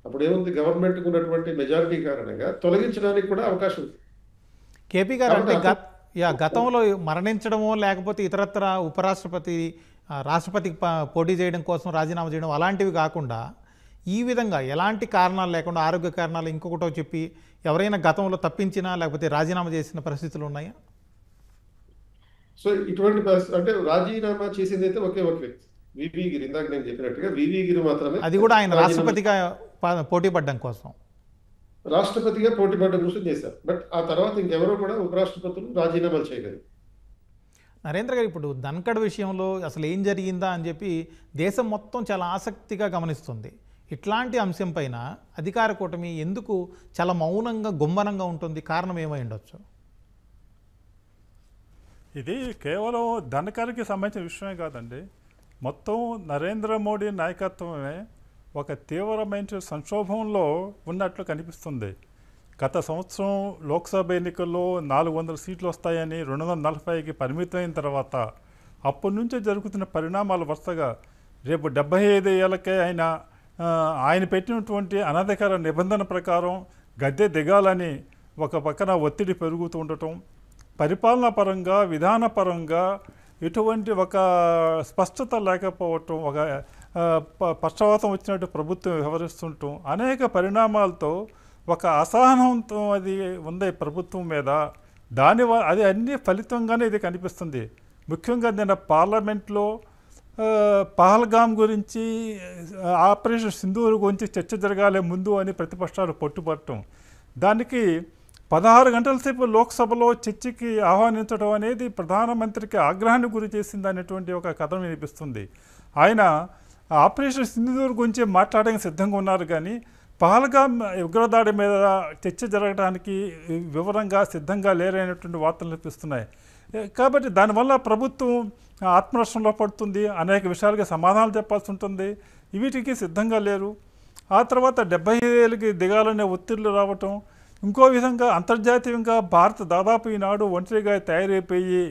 అప్పుడు ఏముంది, గవర్నమెంట్కి ఉన్నటువంటి మెజారిటీ కారణంగా తొలగించడానికి కూడా అవకాశం ఉంది. కేపీ గారు, అంటే గతంలో మరణించడమో లేకపోతే ఇతరత్ర ఉపరాష్ట్రపతి రాష్ట్రపతికి పోటీ చేయడం కోసం రాజీనామా చేయడం అలాంటివి కాకుండా ఈ విధంగా ఎలాంటి కారణాలు లేకుండా, ఆరోగ్య కారణాలు ఇంకొకటో చెప్పి ఎవరైనా గతంలో తప్పించినా లేకపోతే రాజీనామా చేసిన పరిస్థితులు ఉన్నాయా? సో ఇటువంటి పరిస్థితి అంటే రాజీనామా చేసింది అయితే ఒకే ఒక వ్యక్తి, వివి గిరి. ఇందాక నేను చెప్పినట్టుగా వివి గిరి మాత్రమే, అది కూడా ఆయన రాష్ట్రపతిగా పోటీ పడడం కోసం చేశారు. బట్ ఆ తర్వాత ఇంకెవరో కూడా ఉపరాష్ట్రపతులు రాజీనామాలు చేయలేదు. నరేంద్ర గారు, ఇప్పుడు ధన్ఖడ్ విషయంలో అసలు ఏం జరిగిందా అని చెప్పి దేశం మొత్తం చాలా ఆసక్తిగా గమనిస్తుంది. ఇట్లాంటి అంశం పైన అధికార కూటమి ఎందుకు చాలా మౌనంగా గుమ్మనంగా ఉంటుంది? కారణం ఏమై ఉండొచ్చు? ఇది కేవలం ధన్ఖడ్కి సంబంధించిన విషయమే కాదండి. మొత్తం నరేంద్ర మోడీ నాయకత్వమే ఒక తీవ్రమైన సంక్షోభంలో ఉన్నట్లు కనిపిస్తుంది. గత సంవత్సరం లోక్సభ ఎన్నికల్లో 400 సీట్లు వస్తాయని 240కి పరిమితమైన తర్వాత అప్పటి నుంచే జరుగుతున్న పరిణామాలు వరుసగా రేపు 75 ఏళ్ళకే ఆయన పెట్టినటువంటి అనధికార నిబంధన ప్రకారం గద్దె దిగాలని ఒక పక్కన ఒత్తిడి పెరుగుతూ ఉండటం, పరిపాలనా పరంగా విధానపరంగా ఎటువంటి ఒక స్పష్టత లేకపోవటం, ఒక పక్షవాతం వచ్చినట్టు ప్రభుత్వం వ్యవహరిస్తుంటాం, అనేక పరిణామాలతో ఒక అసహనంతో అది ఉంది ప్రభుత్వం మీద. అది అన్ని ఫలితంగానే ఇది కనిపిస్తుంది. ముఖ్యంగా నిన్న పార్లమెంట్లో పహల్గామ్ గురించి, ఆపరేషన్ సింధూర్ గురించి చర్చ జరగాలి ముందు అని ప్రతిపక్షాలు పట్టుబట్టడం, దానికి 16 గంటల సేపు లోక్సభలో చర్చకి ఆహ్వానించడం అనేది ప్రధానమంత్రికి ఆగ్రహాన్ని గురి చేసింది అనేటువంటి ఒక కథనం వినిపిస్తుంది. ఆయన ఆపరేషన్ సింధూర్ గురించి మాట్లాడడానికి సిద్ధంగా ఉన్నారు, కానీ పహల్గామ్ ఉగ్రదాడి మీద చర్చ జరగడానికి వివరంగా సిద్ధంగా లేరనేటువంటి వార్తలు వినిపిస్తున్నాయి. కాబట్టి దానివల్ల ప్రభుత్వం ఆత్మరక్షణలో పడుతుంది, అనేక విషయాలకి సమాధానాలు చెప్పాల్సి ఉంటుంది. వీటికి సిద్ధంగా లేరు. ఆ తర్వాత 70,000కి దిగాలనే ఒత్తిళ్లు రావటం, ఇంకో విధంగా అంతర్జాతీయంగా భారత్ దాదాపు ఈనాడు ఒంటరిగా తయారైపోయి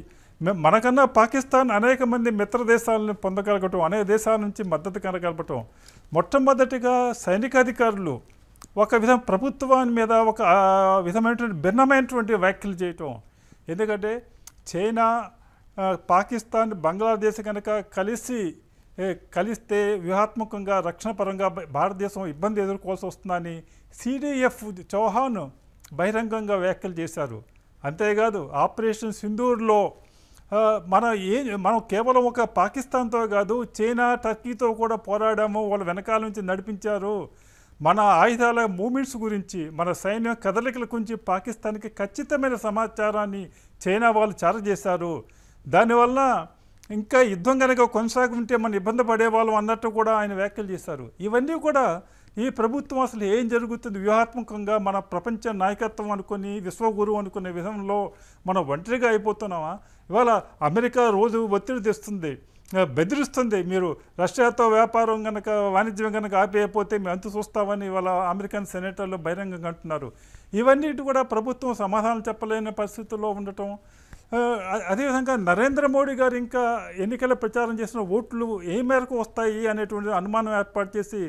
మనకన్నా పాకిస్తాన్ అనేక మంది మిత్ర దేశాలను పొందగలగటం, అనేక దేశాల నుంచి మద్దతు కనగలగటం. మొట్టమొదటిగా సైనికాధికారులు ఒక విధం ప్రభుత్వాన్ని మీద ఒక విధమైనటువంటి భిన్నమైనటువంటి వ్యాఖ్యలు చేయటం. ఎందుకంటే చైనా, పాకిస్తాన్, బంగ్లాదేశ్ కనుక కలిస్తే వ్యూహాత్మకంగా రక్షణ పరంగా భారతదేశం ఇబ్బంది ఎదుర్కోవాల్సి వస్తుందని సిడిఎఫ్ చౌహాన్ బహిరంగంగా వ్యాఖ్యలు చేశారు. అంతేకాదు ఆపరేషన్ సింధూర్లో మనం కేవలం ఒక పాకిస్తాన్తో కాదు, చైనా, టర్కీతో కూడా పోరాడాము, వాళ్ళు వెనకాల నుంచి నడిపించారు. మన ఆయుధాల మూమెంట్స్ గురించి, మన సైన్యం కదలికల గురించి పాకిస్తాన్కి ఖచ్చితమైన సమాచారాన్ని చైనా వాళ్ళు చేరజేశారు. దానివల్ల ఇంకా యుద్ధం కనుక కొనసాగుంటే మనం ఇబ్బంది పడేవాళ్ళం అన్నట్టు కూడా ఆయన వ్యాఖ్యలు చేశారు. ఇవన్నీ కూడా ఈ ప్రభుత్వం అసలు ఏం జరుగుతుంది, వ్యూహాత్మకంగా మన ప్రపంచ నాయకత్వం అనుకుని విశ్వగురువు అనుకునే విధంలో మనం ఒంటరిగా అయిపోతున్నామా? ఇవాళ అమెరికా రోజు ఒత్తిడి తెస్తుంది, బెదిరిస్తుంది. మీరు రష్యాతో వ్యాపారం కనుక, వాణిజ్యం కనుక ఆపేయకపోతే మేము అంతు చూస్తామని ఇవాళ అమెరికన్ సెనేటర్లు బహిరంగంగా అంటున్నారు. ఇవన్నిటి కూడా ప్రభుత్వం సమాధానం చెప్పలేని పరిస్థితుల్లో ఉండటం. అదేవిధంగా నరేంద్ర మోడీ గారు ఇంకా ఎన్నికల ప్రచారం చేసిన ఓట్లు ఏ మేరకు వస్తాయి అనేటువంటి అనుమానం ఏర్పాటు చేసి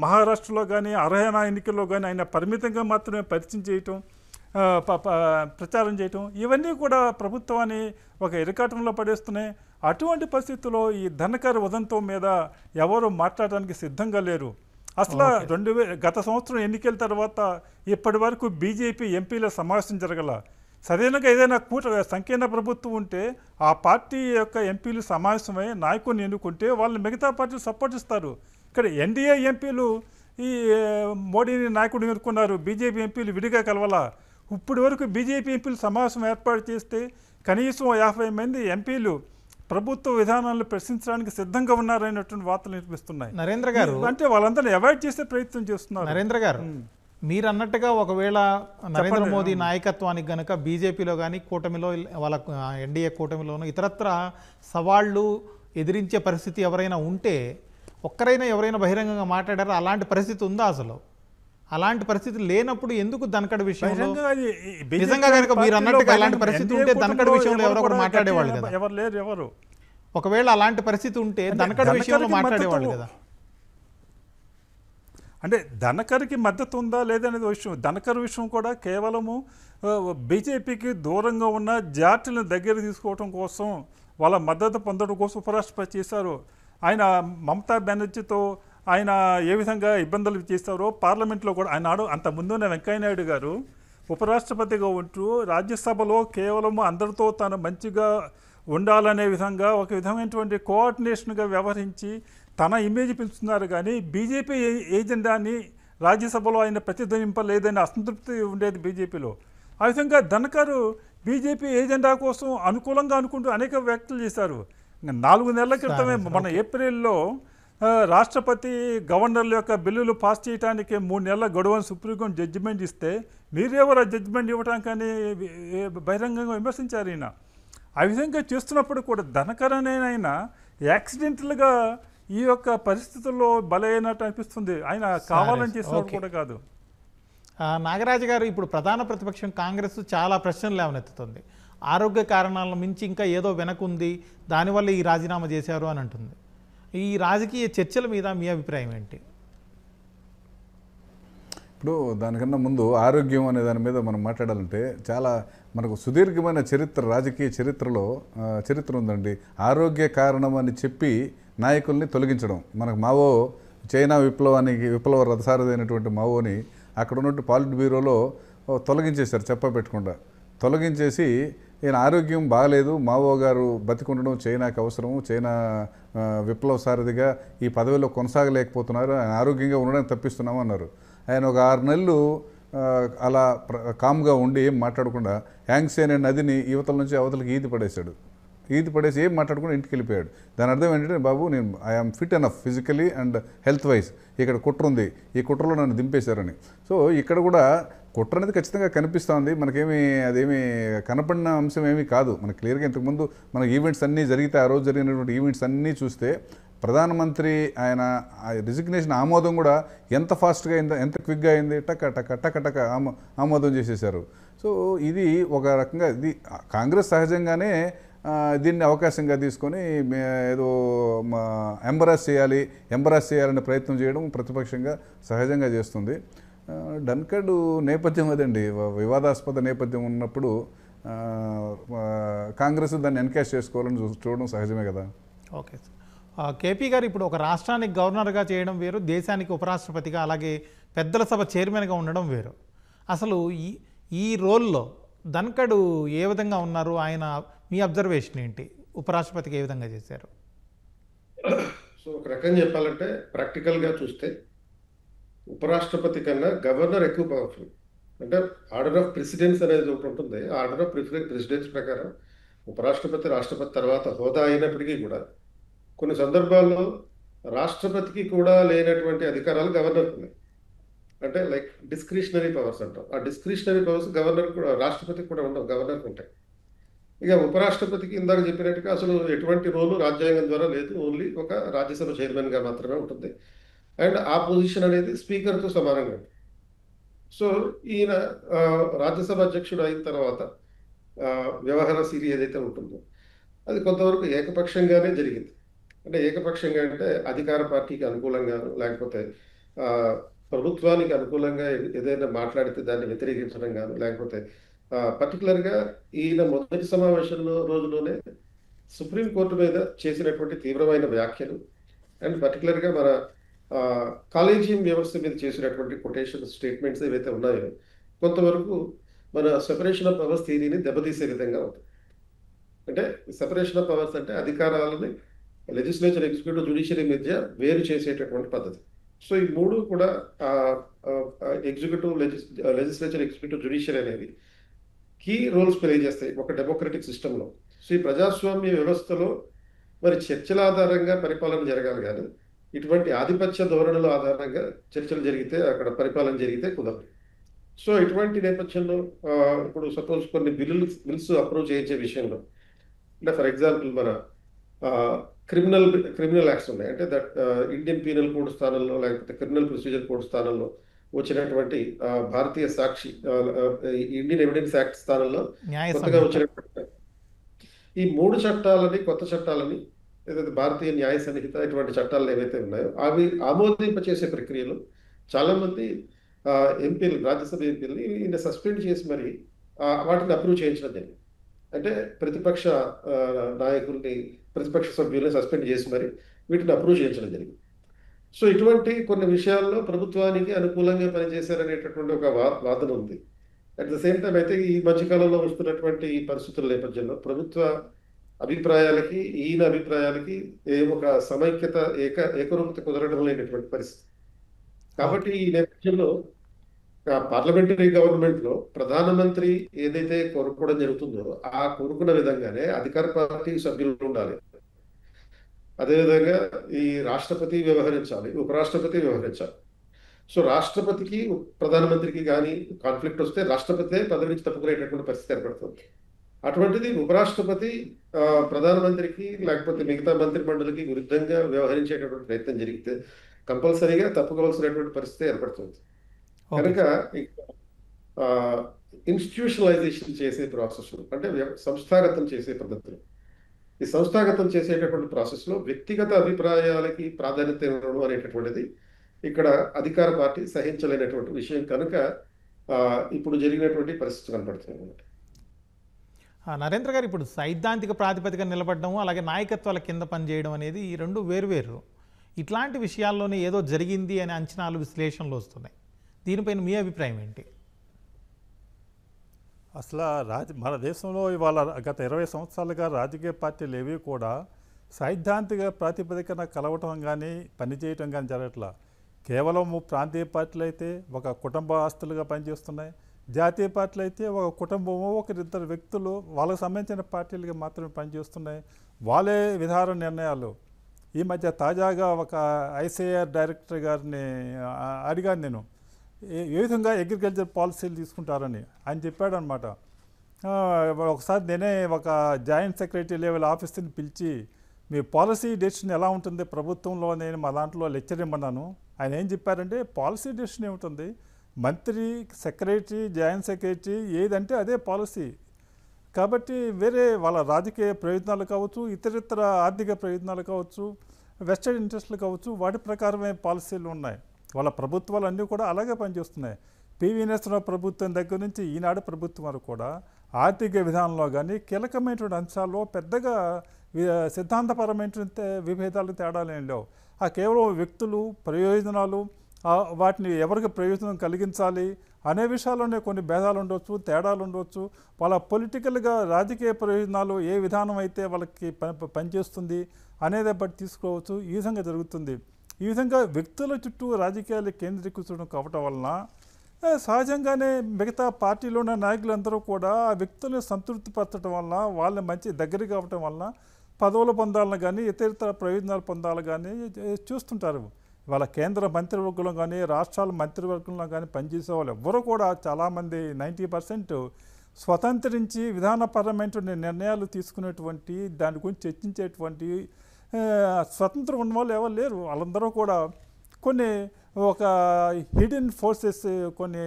మహారాష్ట్రలో కానీ హర్యానా ఎన్నికల్లో కానీ ఆయన పరిమితంగా మాత్రమే పరిచయం చేయటం, ప్రచారం చేయటం, ఇవన్నీ కూడా ప్రభుత్వాన్ని ఒక ఇరకాటంలో పడేస్తున్నాయి. అటువంటి పరిస్థితుల్లో ఈ ధనకర్ ఉదంతం మీద ఎవరు మాట్లాడడానికి సిద్ధంగా లేరు. అసలు గత సంవత్సరం ఎన్నికల తర్వాత ఇప్పటి వరకు బీజేపీ ఎంపీల సమావేశం జరగల. సరైనగా ఏదైనా సంకీర్ణ ప్రభుత్వం ఉంటే ఆ పార్టీ యొక్క ఎంపీలు సమావేశమై నాయకుడిని ఎన్నుకుంటే వాళ్ళని మిగతా పార్టీలు సపోర్ట్ ఇస్తారు. ఇక్కడ ఎన్డీఏ ఎంపీలు ఈ మోడీని నాయకుడిని ఎన్నుకున్నారు, బీజేపీ ఎంపీలు విడిగా కలవాలా. ఇప్పటి వరకు బీజేపీ ఎంపీలు సమావేశం ఏర్పాటు చేస్తే కనీసం 50 మంది ఎంపీలు ప్రభుత్వ విధానాలను ప్రశ్నించడానికి సిద్ధంగా ఉన్నారనేటువంటి వార్తలు వినిపిస్తున్నాయి. నరేంద్ర గారు అంటే వాళ్ళందరినీ అవాయిడ్ చేసే ప్రయత్నం చేస్తున్నారు. నరేంద్ర గారు, మీరు అన్నట్టుగా ఒకవేళ నరేంద్ర మోదీ నాయకత్వానికి గనక బీజేపీలో కానీ కూటమిలో, వాళ్ళ ఎన్డీఏ కూటమిలోనూ ఇతరత్ర సవాళ్ళు ఎదిరించే పరిస్థితి ఎవరైనా ఉంటే, ఒక్కరైనా ఎవరైనా బహిరంగంగా మాట్లాడారో? అలాంటి పరిస్థితి ఉందా అసలు? అలాంటి పరిస్థితి లేనప్పుడు ఎందుకు ధనకడ్ విషయంలో, నిజంగా కనుక మీరు అన్నట్టుగా అలాంటి పరిస్థితి ఉంటే ధనకడ్ విషయంలో ఎవరో ఒకరు మాట్లాడేవాళ్ళు కదా? ఎవరు లేరు. ఎవరు ఒకవేళ అలాంటి పరిస్థితి ఉంటే ధనకడ్ విషయంలో మాట్లాడేవాళ్ళు కదా? అంటే ధనకర్కి మద్దతు ఉందా లేదనేది విషయం. ధనకర్ విషయం కూడా కేవలము బీజేపీకి దూరంగా ఉన్న జార్టీలను దగ్గర తీసుకోవడం కోసం, వాళ్ళ మద్దతు పొందడం కోసం ఉపరాష్ట్రపతి చేశారు. ఆయన మమతా బెనర్జీతో ఆయన ఏ విధంగా ఇబ్బందులు చేస్తారో పార్లమెంట్లో కూడా ఆయన అంతకుముందున్న వెంకయ్యనాయుడు గారు ఉపరాష్ట్రపతిగా ఉంటూ రాజ్యసభలో కేవలం అందరితో తను మంచిగా ఉండాలనే విధంగా ఒక విధమైనటువంటి కోఆర్డినేషన్గా వ్యవహరించి తన ఇమేజ్ పెంచుతున్నారు. కానీ బీజేపీ ఏజెండాని రాజ్యసభలో ఆయన ప్రతిధ్వనింపలేదని అసంతృప్తి ఉండేది బీజేపీలో. ఆ విధంగా ధనకర్ బీజేపీ ఏజెండా కోసం అనుకూలంగా అనుకుంటూ అనేక వ్యాఖ్యలు చేశారు. 4 నెలల క్రితమే మన ఏప్రిల్లో రాష్ట్రపతి గవర్నర్ల యొక్క బిల్లులు పాస్ చేయడానికి 3 నెలల గడువును సుప్రీంకోర్టు జడ్జిమెంట్ ఇస్తే మీరెవరు జడ్జిమెంట్ ఇవ్వడానికని బహిరంగంగా విమర్శించారు ఈయన. ఆ విధంగా చేస్తున్నప్పుడు కూడా ధనకర్ అనేనైనా యాక్సిడెంటల్గా ఈ యొక్క పరిస్థితుల్లో బలైనట్టు అనిపిస్తుంది. ఆయన కావాలని చేసినప్పుడు కూడా కాదు. నాగరాజు గారు, ఇప్పుడు ప్రధాన ప్రతిపక్షం కాంగ్రెస్ చాలా ప్రశ్నలు లేవనెత్తుతుంది. ఆరోగ్య కారణాలను మించి ఇంకా ఏదో వెనకుంది, దానివల్ల ఈ రాజీనామా చేశారు అని అంటుంది. ఈ రాజకీయ చర్చల మీద మీ అభిప్రాయం ఏంటి? ఇప్పుడు దానికన్నా ముందు ఆరోగ్యం అనే దాని మీద మనం మాట్లాడాలంటే చాలా మనకు సుదీర్ఘమైన చరిత్ర, రాజకీయ చరిత్ర ఉందండి. ఆరోగ్య కారణం అని చెప్పి నాయకుల్ని తొలగించడం. మనకు మావో చైనా విప్లవ రథసారథి మావోని అక్కడ ఉన్నట్టు పాలిట్ బ్యూరోలో తొలగించేశారు, చెప్పబెట్టకుండా తొలగించేసి ఈయన ఆరోగ్యం బాగాలేదు, మావో గారు బతికుండడం చైనాకి అవసరము, చైనా విప్లవ సారథిగా ఈ పదవిలో కొనసాగలేకపోతున్నారు, ఆయన ఆరోగ్యంగా ఉండడానికి తప్పిస్తున్నాము అన్నారు. ఆయన ఒక 6 నెలలు అలా కామ్గా ఉండి ఏం మాట్లాడకుండా యాంగ్సీ అనే నదిని యువతల నుంచి అవతలకి ఈది పడేశాడు. ఈది పడేసి ఏం మాట్లాడుకుని ఇంటికి వెళ్ళిపోయాడు. దాని అర్థం ఏంటంటే, బాబు నేను I am fit enough physically and health wise, ఇక్కడ కుట్ర ఉంది, ఈ కుట్రలో నన్ను దింపేశారని. సో ఇక్కడ కూడా కుట్ర అనేది ఖచ్చితంగా కనిపిస్తోంది. మనకేమీ అదేమీ కనపడిన అంశం ఏమీ కాదు. మనకు క్లియర్గా ఇంతకుముందు మన ఈవెంట్స్ అన్నీ జరిగితే, ఆ రోజు జరిగినటువంటి ఈవెంట్స్ అన్నీ చూస్తే ప్రధానమంత్రి ఆయన రిజిగ్నేషన్ ఆమోదం కూడా ఎంత ఫాస్ట్గా అయిందో, ఎంత క్విక్గా అయింది, టక టక టక టక ఆమోదం చేసేసారు. సో ఇది ఒక రకంగా ఇది కాంగ్రెస్ సహజంగానే దీన్ని అవకాశంగా తీసుకొని ఏదో ఎంబరాస్ చేయాలనే ప్రయత్నం చేయడం ప్రతిపక్షంగా సహజంగా చేస్తుంది. ధన్ఖడ్ నేపథ్యం అదండి, వివాదాస్పద నేపథ్యం ఉన్నప్పుడు కాంగ్రెస్ దాన్ని ఎన్కాష్ చేసుకోవాలని చూడడం సహజమే కదా. Okay sir. కేపీ గారు, ఇప్పుడు ఒక రాష్ట్రానికి గవర్నర్గా చేయడం వేరు, దేశానికి ఉపరాష్ట్రపతిగా అలాగే పెద్దల సభ చైర్మన్గా ఉండడం వేరు. అసలు ఈ రోల్లో ధన్ఖడ్ ఏ విధంగా ఉన్నారు? ఆయన మీ అబ్జర్వేషన్ ఏంటి? ఉపరాష్ట్రపతికి ఏ విధంగా చేశారు? సో ఒక రకంగా చెప్పాలంటే ప్రాక్టికల్గా చూస్తే ఉపరాష్ట్రపతి కన్నా గవర్నర్ ఎక్కువ పవర్ఫుల్. అంటే ఆర్డర్ ఆఫ్ ప్రెసిడెన్స్ అనేది ఒకటి ఉంటుంది. ఆర్డర్ ఆఫ్ ప్రెసిడెన్స్ ప్రకారం ఉపరాష్ట్రపతి రాష్ట్రపతి తర్వాత హోదా అయినప్పటికీ కూడా కొన్ని సందర్భాల్లో రాష్ట్రపతికి కూడా లేనటువంటి అధికారాలు గవర్నర్కి ఉన్నాయి. అంటే లైక్ డిస్క్రిషనరీ పవర్స్ అంటాం. ఆ డిస్క్రిషనరీ పవర్స్ గవర్నర్ కూడా, రాష్ట్రపతికి కూడా ఉండవు, గవర్నర్కి ఉంటాయి. ఇక ఉపరాష్ట్రపతికి ఇందాక చెప్పినట్టుగా అసలు ఎటువంటి రోలు రాజ్యాంగం ద్వారా లేదు, ఓన్లీ ఒక రాజ్యసభ చైర్మన్గా మాత్రమే ఉంటుంది. అండ్ ఆ పొజిషన్ అనేది స్పీకర్తో సమానంగా ఉంటుంది. సో ఈయన రాజ్యసభ అధ్యక్షుడు అయిన తర్వాత వ్యవహార శైలి ఏదైతే ఉంటుందో అది కొంతవరకు ఏకపక్షంగానే జరిగింది. అంటే ఏకపక్షంగా అంటే అధికార పార్టీకి అనుకూలంగాను, లేకపోతే ప్రభుత్వానికి అనుకూలంగా ఏదైనా మాట్లాడితే దాన్ని వ్యతిరేకించడం గాను, లేకపోతే పర్టికులర్గా ఈయన మొదటి సమావేశంలో రోజులోనే సుప్రీంకోర్టు మీద చేసినటువంటి తీవ్రమైన వ్యాఖ్యలు అండ్ పర్టికులర్గా మన కాలేజియం వ్యవస్థ మీద చేసినటువంటి కొటేషన్ స్టేట్మెంట్స్ ఏవైతే ఉన్నాయో కొంతవరకు మన సెపరేషన్ ఆఫ్ పవర్స్ థియరీని దెబ్బతీసే విధంగా ఉంటుంది. అంటే సెపరేషన్ ఆఫ్ పవర్స్ అంటే అధికారాలని లెజిస్లేచర్, ఎగ్జిక్యూటివ్, జ్యుడిషియరీ మధ్య వేరు చేసేటటువంటి పద్ధతి. సో ఈ మూడు కూడా ఎగ్జిక్యూటివ్, లెజిస్లేచర్, ఎగ్జిక్యూటివ్, జ్యుడిషియరీ అనేవి కీ రోల్స్ ప్లే చేస్తాయి ఒక డెమోక్రటిక్ సిస్టంలో. సో ఈ ప్రజాస్వామ్య వ్యవస్థలో మరి చర్చల ఆధారంగా పరిపాలన జరగాలి, కానీ ఇటువంటి ఆధిపత్య ధోరణుల ఆధారంగా చర్చలు జరిగితే అక్కడ పరిపాలన జరిగితే కుదరదు. సో ఇటువంటి నేపథ్యంలో ఇప్పుడు సపోజ్ కొన్ని బిల్స్ అప్రూవ్ చేయించే విషయంలో, అంటే ఫర్ ఎగ్జాంపుల్ మన క్రిమినల్ యాక్ట్స్ ఉన్నాయి. అంటే దట్ ఇండియన్ పీనల్ కోడ్ స్థానంలో, లేకపోతే క్రిమినల్ ప్రొసీజర్ కోడ్ స్థానంలో వచ్చినటువంటి భారతీయ సాక్షి, ఇండియన్ ఎవిడెన్స్ యాక్ట్ స్థానంలో కొత్తగా వచ్చినటువంటి ఈ మూడు చట్టాలని, కొత్త చట్టాలని, ఏదైతే భారతీయ న్యాయ సంహిత, ఇటువంటి చట్టాలు ఏవైతే ఉన్నాయో అవి ఆమోదింపచేసే ప్రక్రియలో చాలా మంది ఎంపీలు, రాజ్యసభ ఎంపీలని ఈయన సస్పెండ్ చేసి మరి వాటిని అప్రూవ్ చేయించడం జరిగింది. అంటే ప్రతిపక్ష నాయకుల్ని, ప్రతిపక్ష సభ్యుల్ని సస్పెండ్ చేసి మరి వీటిని అప్రూవ్ చేయించడం జరిగింది. సో ఇటువంటి కొన్ని విషయాల్లో ప్రభుత్వానికి అనుకూలంగా పనిచేశారనేటటువంటి ఒక వాదన ఉంది. అట్ ద సేమ్ టైం అయితే ఈ మధ్యకాలంలో వస్తున్నటువంటి ఈ పరిస్థితుల నేపథ్యంలో ప్రభుత్వ అభిప్రాయాలకి, ఈయన అభిప్రాయాలకి ఒక సమైక్యత, ఏకరూపత కుదరడం లేనటువంటి పరిస్థితి. కాబట్టి ఈ నేపథ్యంలో పార్లమెంటరీ గవర్నమెంట్లో ప్రధానమంత్రి ఏదైతే కోరుకోవడం జరుగుతుందో ఆ కోరుకున్న విధంగానే అధికార పార్టీ సభ్యులు ఉండాలి. అదేవిధంగా ఈ రాష్ట్రపతి వ్యవహరించాలి, ఉపరాష్ట్రపతి వ్యవహరించాలి. సో రాష్ట్రపతికి, ప్రధానమంత్రికి కానీ కాన్ఫ్లిక్ట్ వస్తే రాష్ట్రపతే పదవి నుంచి తప్పుకునేటటువంటి పరిస్థితి ఏర్పడుతుంది. అటువంటిది ఉపరాష్ట్రపతి ప్రధానమంత్రికి లేకపోతే మిగతా మంత్రి మండలికి విరుద్ధంగా వ్యవహరించేటటువంటి ప్రయత్నం జరిగితే కంపల్సరీగా తప్పుకోవాల్సినటువంటి పరిస్థితి ఏర్పడుతుంది. కనుక ఇన్స్టిట్యూషనలైజేషన్ చేసే ప్రాసెస్, అంటే సంస్థాగతం చేసే పద్ధతులు, ఈ సంస్థాగతం చేసేటటువంటి ప్రాసెస్లో వ్యక్తిగత అభిప్రాయాలకి ప్రాధాన్యత ఇవ్వడం అనేటటువంటిది ఇక్కడ అధికార పార్టీ సహించలేనటువంటి విషయం. కనుక ఇప్పుడు జరిగినటువంటి పరిస్థితి కనపడుతుంది అన్నమాట. నరేంద్ర గారు, ఇప్పుడు సైద్ధాంతిక ప్రాతిపదిక నిలబడడం, అలాగే నాయకత్వాల కింద పనిచేయడం అనేది ఈ రెండు వేరువేరు. ఇట్లాంటి విషయాల్లోనే ఏదో జరిగింది అనే అంచనాలు, విశ్లేషణలు వస్తున్నాయి. దీనిపైన మీ అభిప్రాయం ఏంటి? అసలు మన దేశంలో ఇవాళ గత 20 సంవత్సరాలుగా రాజకీయ పార్టీలు ఏవి కూడా సైద్ధాంతిక ప్రాతిపదికన కలవటం కానీ పనిచేయటం కానీ జరగట్లా. కేవలం ప్రాంతీయ పార్టీలు అయితే ఒక కుటుంబ ఆస్తులుగా పనిచేస్తున్నాయి. జాతీయ పార్టీలు అయితే ఒక కుటుంబమో ఒకరిద్దరు వ్యక్తులు వాళ్ళకి సంబంధించిన పార్టీలకి మాత్రమే పనిచేస్తున్నాయి. వాళ్ళే విధాన నిర్ణయాలు. ఈ మధ్య తాజాగా ఒక ఐసీఆర్ డైరెక్టర్ గారిని అడిగాను నేను, ఏ విధంగా అగ్రికల్చర్ పాలసీలు తీసుకుంటారని. ఆయన చెప్పాడనమాట, ఒకసారి నేనే ఒక జాయింట్ సెక్రటరీ లెవెల్ ఆఫీస్ని పిలిచి మీ పాలసీ డెసిషన్ ఎలా ఉంటుంది ప్రభుత్వంలో నేను మా దాంట్లో లెక్చర్ ఇమ్మన్నాను. ఆయన ఏం చెప్పారంటే పాలసీ డెసిషన్ ఏముంటుంది, మంత్రి, సెక్రటరీ, జాయింట్ సెక్రటరీ ఏదంటే అదే పాలసీ. కాబట్టి వేరే వాళ్ళ రాజకీయ ప్రయోజనాలు కావచ్చు, ఇతరితర ఆర్థిక ప్రయోజనాలు కావచ్చు, వెస్టెడ్ ఇంట్రెస్ట్లు కావచ్చు, వాటి ప్రకారమే పాలసీలు ఉన్నాయి. వాళ్ళ ప్రభుత్వాలు అన్నీ కూడా అలాగే పనిచేస్తున్నాయి. పివి నరసింహరావు ప్రభుత్వం దగ్గర నుంచి ఈనాడు ప్రభుత్వం వరకు కూడా ఆర్థిక విధానంలో కానీ కీలకమైనటువంటి అంశాల్లో పెద్దగా సిద్ధాంతపరమైనటువంటి విభేదాలు తేడాలు ఏం లేవు. ఆ కేవలం వ్యక్తులు, ప్రయోజనాలు, వాటిని ఎవరికి ప్రయోజనం కలిగించాలి అనే విషయాల్లోనే కొన్ని భేదాలు ఉండవచ్చు, తేడాలు ఉండవచ్చు. వాళ్ళ పొలిటికల్గా రాజకీయ ప్రయోజనాలు ఏ విధానం అయితే వాళ్ళకి పనిచేస్తుంది అనేది బట్టి తీసుకోవచ్చు. ఈ విధంగా జరుగుతుంది. ఈ విధంగా వ్యక్తుల చుట్టూ రాజకీయాలు కేంద్రీకృతం కావటం వలన సహజంగానే మిగతా పార్టీలో ఉన్న నాయకులందరూ కూడా ఆ వ్యక్తులను సంతృప్తిపరచడం వలన, వాళ్ళని మంచి దగ్గర కావటం వలన పదవులు పొందాలని కానీ ఇతర ప్రయోజనాలు పొందాలని కానీ చూస్తుంటారు. వాళ్ళ కేంద్ర మంత్రివర్గంలో కానీ రాష్ట్రాల మంత్రివర్గంలో కానీ పనిచేసే వాళ్ళు ఎవ్వరూ కూడా చాలామంది 90% స్వతంత్రించి విధానపరమైన నిర్ణయాలు తీసుకునేటువంటి, దాని గురించి చర్చించేటువంటి స్వతంత్రం ఉన్న వాళ్ళు ఎవరు లేరు. వాళ్ళందరూ కూడా కొన్ని ఒక హిడెన్ ఫోర్సెస్, కొన్ని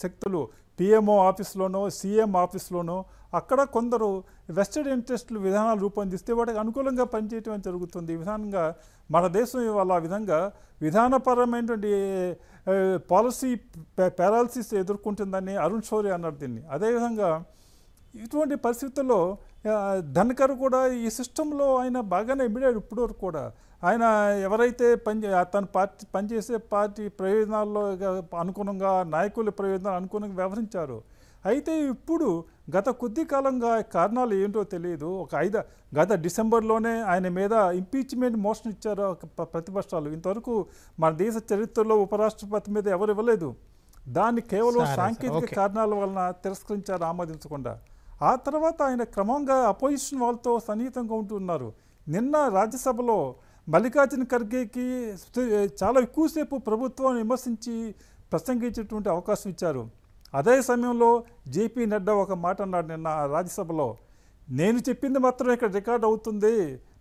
శక్తులు పిఎంఓ ఆఫీస్లోనో సీఎం ఆఫీస్లోనో అక్కడ కొందరు వెస్టెడ్ ఇంట్రెస్ట్లు విధానాలు రూపొందిస్తే వాటికి అనుకూలంగా పనిచేయటం జరుగుతుంది. ఈ విధంగా మన దేశం ఇవాళ ఆ విధంగా విధానపరమైనటువంటి పాలసీ పారాలసిస్ ఎదుర్కొంటుందని అరుణ్ శౌరి అన్నారు దీన్ని. అదేవిధంగా ఇటువంటి పరిస్థితుల్లో ధన్కర్ కూడా ఈ సిస్టంలో ఆయన బాగానే ఇమిడాడు. ఇప్పుడు వరకు కూడా ఆయన ఎవరైతే తన పార్టీ పనిచేసే పార్టీ ప్రయోజనాల్లో అనుగుణంగా, నాయకుల ప్రయోజనాలు అనుగుణంగా వ్యవహరించారు. అయితే ఇప్పుడు గత కొద్ది కాలంగా కారణాలు ఏంటో తెలియదు. గత డిసెంబర్లోనే ఆయన మీద ఇంపీచ్మెంట్ మోషన్ ఇచ్చారు ప్రతిపక్షాలు. ఇంతవరకు మన దేశ చరిత్రలో ఉపరాష్ట్రపతి మీద ఎవరు ఇవ్వలేదు. దాన్ని కేవలం సాంకేతిక కారణాల వలన తిరస్కరించారు, ఆమోదించకుండా. ఆ తర్వాత ఆయన క్రమంగా అపోజిషన్ వాళ్ళతో సన్నిహితంగా ఉంటున్నారు. నిన్న రాజ్యసభలో మల్లికార్జున ఖర్గేకి చాలా ఎక్కువసేపు ప్రభుత్వాన్ని విమర్శించి ప్రసంగించేటువంటి అవకాశం ఇచ్చారు. అదే సమయంలో జేపీ నడ్డా ఒక మాట అన్నాడు నిన్న రాజ్యసభలో, నేను చెప్పింది మాత్రం ఇక్కడ రికార్డ్ అవుతుంది,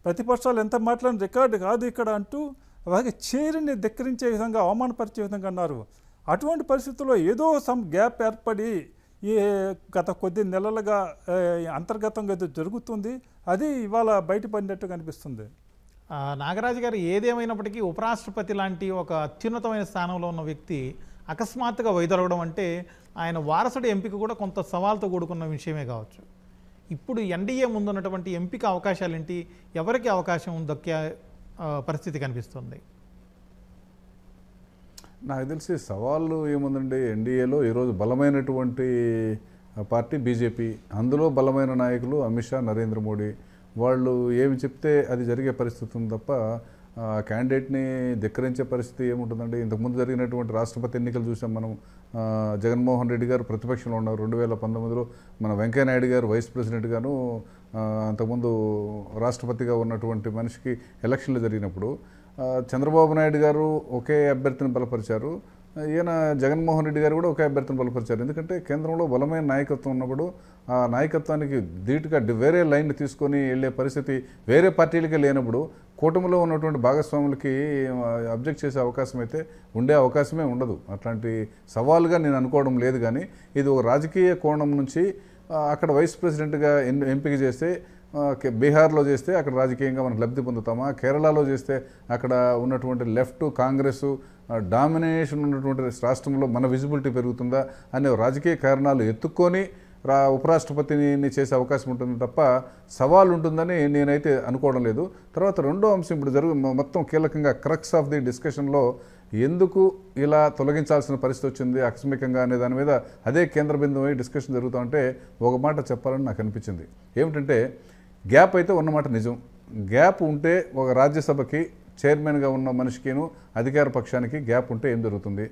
ప్రతిపక్షాలు ఎంత మాట్లాడిన రికార్డు కాదు ఇక్కడ అంటూ అలాగే చైర్ని ధిక్కరించే విధంగా, అవమానపరిచే విధంగా అన్నారు. అటువంటి పరిస్థితుల్లో ఏదో సమ్ గ్యాప్ ఏర్పడి ఈ గత కొద్ది నెలలుగా అంతర్గతంగా జరుగుతుంది. అది ఇవాళ బయటపడినట్టు కనిపిస్తుంది. నాగరాజు గారు, ఏదేమైనప్పటికీ ఉపరాష్ట్రపతి లాంటి ఒక అత్యున్నతమైన స్థానంలో ఉన్న వ్యక్తి అకస్మాత్తుగా వైదొలగడం అంటే ఆయన వారసుడి ఎంపిక కూడా కొంత సవాల్తో కూడుకున్న విషయమే కావచ్చు. ఇప్పుడు ఎన్డీఏ ముందున్నటువంటి ఎంపిక అవకాశాలు ఏంటి, ఎవరికి అవకాశం దక్కే పరిస్థితి కనిపిస్తుంది? నాకు తెలిసి సవాళ్ళు ఏముందండి, ఎన్డీఏలో ఈరోజు బలమైనటువంటి పార్టీ బీజేపీ, అందులో బలమైన నాయకులు అమిత్ షా, నరేంద్ర మోడీ. వాళ్ళు ఏమి చెప్తే అది జరిగే పరిస్థితి ఉంది తప్ప క్యాండిడేట్ని ధిక్కరించే పరిస్థితి ఏముంటుందండి. ఇంతకుముందు జరిగినటువంటి రాష్ట్రపతి ఎన్నికలు చూసాం మనం. జగన్మోహన్ రెడ్డి గారు ప్రతిపక్షంలో ఉన్నారు 2019లో. మన వెంకయ్యనాయుడు గారు వైస్ ప్రెసిడెంట్గాను, అంతకుముందు రాష్ట్రపతిగా ఉన్నటువంటి మనిషికి ఎలక్షన్లు జరిగినప్పుడు చంద్రబాబు నాయుడు గారు ఒకే అభ్యర్థిని బలపరిచారు, ఈయన జగన్మోహన్ రెడ్డి గారు కూడా ఒకే అభ్యర్థిని బలపరిచారు. ఎందుకంటే కేంద్రంలో బలమైన నాయకత్వం ఉన్నప్పుడు ఆ నాయకత్వానికి ధీటుగా వేరే లైన్ తీసుకొని వెళ్ళే పరిస్థితి వేరే పార్టీలకే లేనప్పుడు కూటమిలో ఉన్నటువంటి భాగస్వాములకి అబ్జెక్ట్ చేసే అవకాశం అయితే ఉండే అవకాశమే ఉండదు. అట్లాంటి సవాలుగా నేను అనుకోవడం లేదు. కానీ ఇది ఒక రాజకీయ కోణం నుంచి అక్కడ వైస్ ప్రెసిడెంట్గా ఎంపిక చేస్తే, బీహార్లో చేస్తే అక్కడ రాజకీయంగా మనకు లబ్ధి పొందుతామా, కేరళలో చేస్తే అక్కడ ఉన్నటువంటి లెఫ్ట్ కాంగ్రెస్ డామినేషన్ ఉన్నటువంటి రాష్ట్రంలో మన విజిబిలిటీ పెరుగుతుందా అనే రాజకీయ కారణాలు ఎత్తుక్కొని ఉపరాష్ట్రపతిని చేసే అవకాశం ఉంటుంది తప్ప సవాల్ ఉంటుందని నేనైతే అనుకోవడం లేదు. తర్వాత రెండో అంశం ఇప్పుడు మొత్తం కీలకంగా క్రక్స్ ఆఫ్ ది డిస్కషన్లో ఎందుకు ఇలా తొలగించాల్సిన పరిస్థితి వచ్చింది ఆకస్మికంగా అనే దాని మీద అదే కేంద్ర బిందువు డిస్కషన్ జరుగుతూ ఉంటే ఒక మాట చెప్పాలని నాకు అనిపించింది. ఏమిటంటే గ్యాప్ అయితే ఉన్నమాట నిజం. గ్యాప్ ఉంటే ఒక రాజ్యసభకి చైర్మన్గా ఉన్న మనిషికిను అధికార పక్షానికి గ్యాప్ ఉంటే ఏం జరుగుతుంది?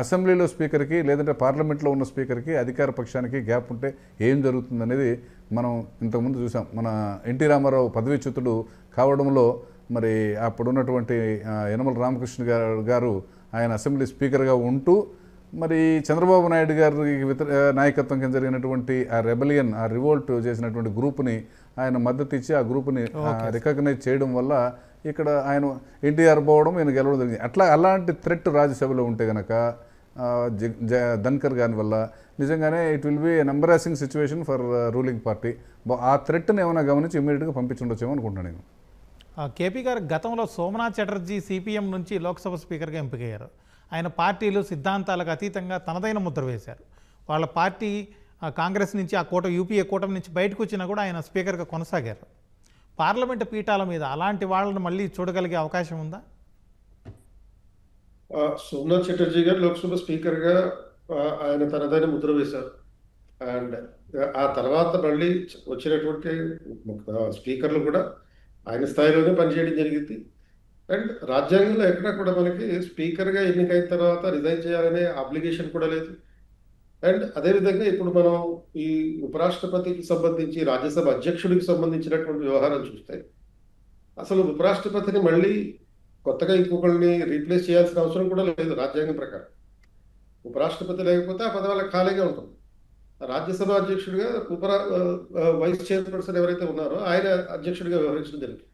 అసెంబ్లీలో స్పీకర్కి లేదంటే పార్లమెంట్లో ఉన్న స్పీకర్కి అధికార పక్షానికి గ్యాప్ ఉంటే ఏం జరుగుతుంది అనేది మనం ఇంతకుముందు చూసాం. మన ఎన్టీ రామారావు పదవీచ్యుతుడు కావడంలో మరి అప్పుడున్నటువంటి యనమల రామకృష్ణ గారు ఆయన అసెంబ్లీ స్పీకర్గా ఉంటూ మరి చంద్రబాబు నాయుడు గారి నాయకత్వం కింద జరిగినటువంటి ఆ రెబలియన్, ఆ రివోల్ట్ చేసినటువంటి గ్రూప్ని ఆయన మద్దతు ఇచ్చి ఆ గ్రూప్ని రికగ్నైజ్ చేయడం వల్ల ఇక్కడ ఆయన ఎన్టీఆర్ పోవడం, ఈయన గెలవడం జరిగింది. అలాంటి థ్రెట్ రాజ్యసభలో ఉంటే కనుక ధన్కర్ గారి వల్ల నిజంగానే it will be an embarrassing situation for ruling party. ఆ థ్రెట్ని ఏమైనా గమనించి ఇమీడియట్గా పంపించుండొచ్చేమో అనుకుంటున్నాను నేను. కేపీ గారు గతంలో సోమనాథ్ చటర్జీ సిపిఎం నుంచి లోక్సభ స్పీకర్గా ఎంపికయ్యారు. ఆయన పార్టీలు సిద్ధాంతాలకు అతీతంగా తనదైన ముద్ర వేశారు. వాళ్ళ పార్టీ కాంగ్రెస్ నుంచి ఆ యూపీఏ కూటమి నుంచి బయటకు వచ్చినా కూడా ఆయన స్పీకర్గా కొనసాగారు. పార్లమెంటు పీఠాల మీద అలాంటి వాళ్ళని మళ్ళీ చూడగలిగే అవకాశం ఉందా? సోమనాథ్ చటర్జీ గారు లోక్సభ స్పీకర్గా ఆయన తనదైన ముద్ర వేశారు. అండ్ ఆ తర్వాత మళ్ళీ వచ్చినటువంటి స్పీకర్లు కూడా ఆయన స్థాయిలోనే పనిచేయడం జరిగింది. అండ్ రాజ్యాంగంలో ఎక్కడా కూడా మనకి స్పీకర్గా ఎన్నికైన తర్వాత రిజైన్ చేయాలనే అప్లికేషన్ కూడా లేదు. అండ్ అదేవిధంగా ఇప్పుడు మనం ఈ ఉపరాష్ట్రపతికి సంబంధించి రాజ్యసభ అధ్యక్షుడికి సంబంధించినటువంటి వ్యవహారం చూస్తే అసలు ఉపరాష్ట్రపతిని మళ్ళీ కొత్తగా ఇంకొకరిని రీప్లేస్ చేయాల్సిన అవసరం కూడా లేదు. రాజ్యాంగం ప్రకారం ఉపరాష్ట్రపతి లేకపోతే ఆ పదవి వాళ్ళకి ఖాళీగా ఉంటుంది. రాజ్యసభ అధ్యక్షుడిగా వైస్ చైర్పర్సన్ ఎవరైతే ఉన్నారో ఆయన అధ్యక్షుడిగా వ్యవహరించడం జరిగింది.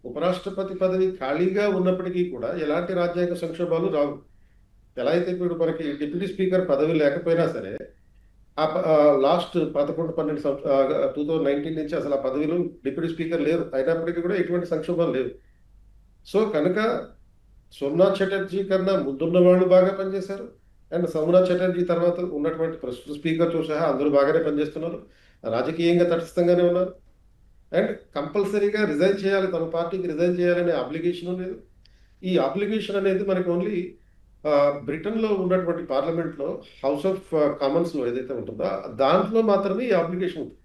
ఉపరాష్ట్రపతి పదవి ఖాళీగా ఉన్నప్పటికీ కూడా ఎలాంటి రాజ్యాంగ సంక్షోభాలు రావు. ఎలా అయితే ఇప్పుడు మనకి డిప్యూటీ స్పీకర్ పదవి లేకపోయినా సరే లాస్ట్ 11-12 2019 నుంచి అసలు ఆ పదవిలో డిప్యూటీ స్పీకర్ లేరు. అయినప్పటికీ కూడా ఎటువంటి సంక్షోభాలు లేవు. సో కనుక సోమనాథ్ చటర్జీ కన్నా ముందున్న వాళ్ళు బాగా పనిచేశారు. అండ్ సోమనాథ్ చటర్జీ తర్వాత ఉన్నటువంటి ప్రస్తుత స్పీకర్తో సహా అందరూ బాగానే పనిచేస్తున్నారు. రాజకీయంగా తటస్థంగానే ఉన్నారు. అండ్ కంపల్సరీగా రిజైన్ చేయాలి, తమ పార్టీకి రిజైన్ చేయాలనే అప్లికేషన్ లేదు. ఈ అప్లికేషన్ అనేది మనకి ఓన్లీ బ్రిటన్లో ఉన్నటువంటి పార్లమెంట్లో హౌస్ ఆఫ్ కామన్స్లో ఏదైతే ఉంటుందో దాంట్లో మాత్రమే ఈ అప్లికేషన్ ఉంటుంది.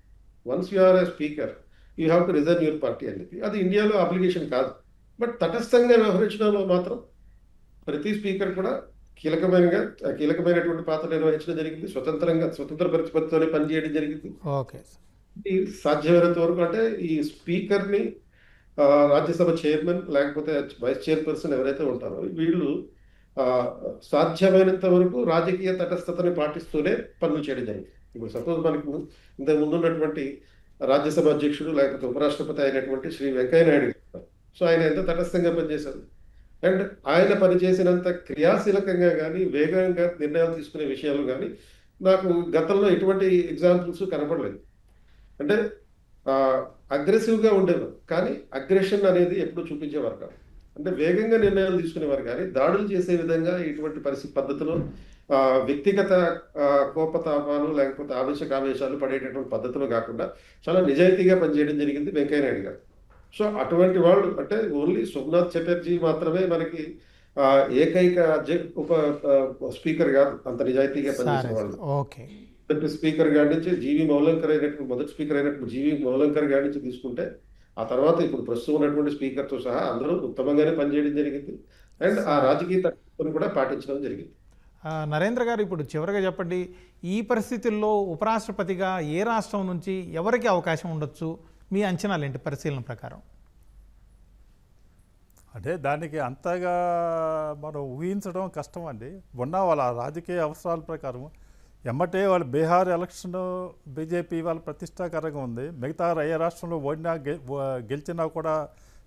Once you are a speaker you have to resign your party అనేది. అది ఇండియాలో అప్లికేషన్ కాదు. బట్ తటస్థంగా వ్యవహరించడంలో మాత్రం ప్రతి స్పీకర్ కూడా కీలకమైనటువంటి పాత్ర నిర్వహించడం జరిగింది. స్వతంత్ర ప్రతిపత్తితోనే పనిచేయడం జరిగింది. ఓకే, సాధ్యమైనంత వరకు అంటే ఈ స్పీకర్ని రాజ్యసభ చైర్మన్ లేకపోతే వైస్ చైర్పర్సన్ ఎవరైతే ఉంటారో వీళ్ళు సాధ్యమైనంత వరకు రాజకీయ తటస్థతని పాటిస్తూనే పనులు చేయడం జరిగింది. ఇప్పుడు సపోజ్ మనకు ఇంతకు ముందు ఉన్నటువంటి రాజ్యసభ అధ్యక్షుడు లేకపోతే ఉపరాష్ట్రపతి అయినటువంటి శ్రీ వెంకయ్య నాయుడు గారు. సో ఆయన ఎంత తటస్థంగా పనిచేశారు. అండ్ ఆయన పనిచేసినంత క్రియాశీలకంగా కానీ వేగంగా నిర్ణయాలు తీసుకునే విషయాలు కానీ నాకు గతంలో ఎటువంటి ఎగ్జాంపుల్స్ కనపడలేదు. అంటే అగ్రెసివ్గా ఉండేవారు కానీ అగ్రెషన్ అనేది ఎప్పుడు చూపించేవారు కాదు. అంటే వేగంగా నిర్ణయాలు తీసుకునేవారు కానీ దాడులు చేసే విధంగా ఇటువంటి పద్ధతిలో వ్యక్తిగత కోపతాపాలు లేకపోతే ఆవేశాలు పడేటటువంటి పద్ధతులు కాకుండా చాలా నిజాయితీగా పనిచేయడం జరిగింది వెంకయ్య నాయుడు గారు. సో అటువంటి వాళ్ళు అంటే ఓన్లీ సోమనాథ్ చటర్జీ మాత్రమే మనకి ఏకైక స్పీకర్ కాదు అంత నిజాయితీగా పనిచేసిన వాళ్ళు. స్పీకర్ గారి నుంచి జీవి మౌలంకర్ అయినటువంటి మొదటి స్పీకర్ అయినటువంటి జీవి మౌలంకర్ గారి నుంచి తీసుకుంటే ఆ తర్వాత ఇప్పుడు ప్రస్తుతం ఉన్నటువంటి స్పీకర్తో సహా అందరూ ఉత్తమంగానే పనిచేయడం జరిగింది. అండ్ ఆ రాజకీయ తత్వాన్ని కూడా పాటించడం జరిగింది. నరేంద్ర గారు, ఇప్పుడు చివరిగా చెప్పండి, ఈ పరిస్థితుల్లో ఉపరాష్ట్రపతిగా ఏ రాష్ట్రం నుంచి ఎవరికి అవకాశం ఉండొచ్చు? మీ అంచనాలు ఏంటి పరిశీలన ప్రకారం? అంటే దానికి అంతగా మనం ఊహించడం కష్టం అండి. ఉన్న వాళ్ళ రాజకీయ అవసరాల ప్రకారం ఎమ్మటే వాళ్ళు బీహార్ ఎలక్షన్ బీజేపీ వాళ్ళ ప్రతిష్టాకరంగా ఉంది. మిగతా ఏ రాష్ట్రంలో ఓడినా గెలిచినా కూడా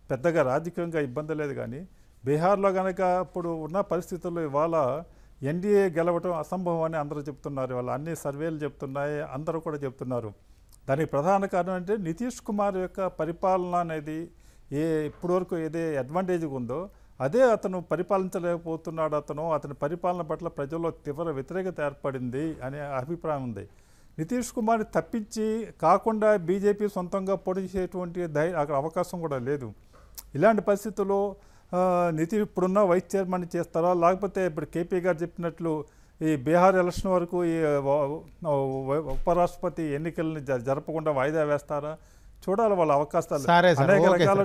పెద్దగా రాజకీయంగా ఇబ్బంది లేదు. కానీ బీహార్లో కనుక ఇప్పుడు ఉన్న పరిస్థితుల్లో ఇవాళ ఎన్డీఏ గెలవటం అసంభవం అని అందరూ చెప్తున్నారు. వాళ్ళు అన్ని సర్వేలు చెప్తున్నాయి, అందరూ కూడా చెప్తున్నారు. దానికి ప్రధాన కారణం అంటే నితీష్ కుమార్ యొక్క పరిపాలన అనేది ఇప్పటివరకు ఏదే అడ్వాంటేజ్గా ఉందో అదే అతను పరిపాలించలేకపోతున్నాడు. అతని పరిపాలన పట్ల ప్రజల్లో తీవ్ర వ్యతిరేకత ఏర్పడింది అనే అభిప్రాయం ఉంది. నితీష్ కుమార్ని తప్పించి కాకుండా బీజేపీ సొంతంగా పోటీ చేసేటువంటి అక్కడ అవకాశం కూడా లేదు. ఇలాంటి పరిస్థితుల్లో ఇప్పుడున్న వైస్ చైర్మన్ చేస్తారా, లేకపోతే ఇప్పుడు కేపీ గారు చెప్పినట్లు ఈ బీహార్ ఎలక్షన్ వరకు ఈ ఉపరాష్ట్రపతి ఎన్నికల్ని జరపకుండా వాయిదా వేస్తారా చూడాలి. వాళ్ళ అవకాశాలు అనేక రకాల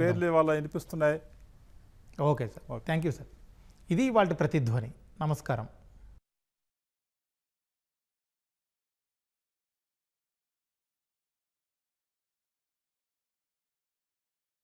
పేర్లు వాళ్ళ వినిపిస్తున్నాయి. Okay sir, thank you sir. ఇది వాళ్ళ ప్రతిధ్వని. నమస్కారం.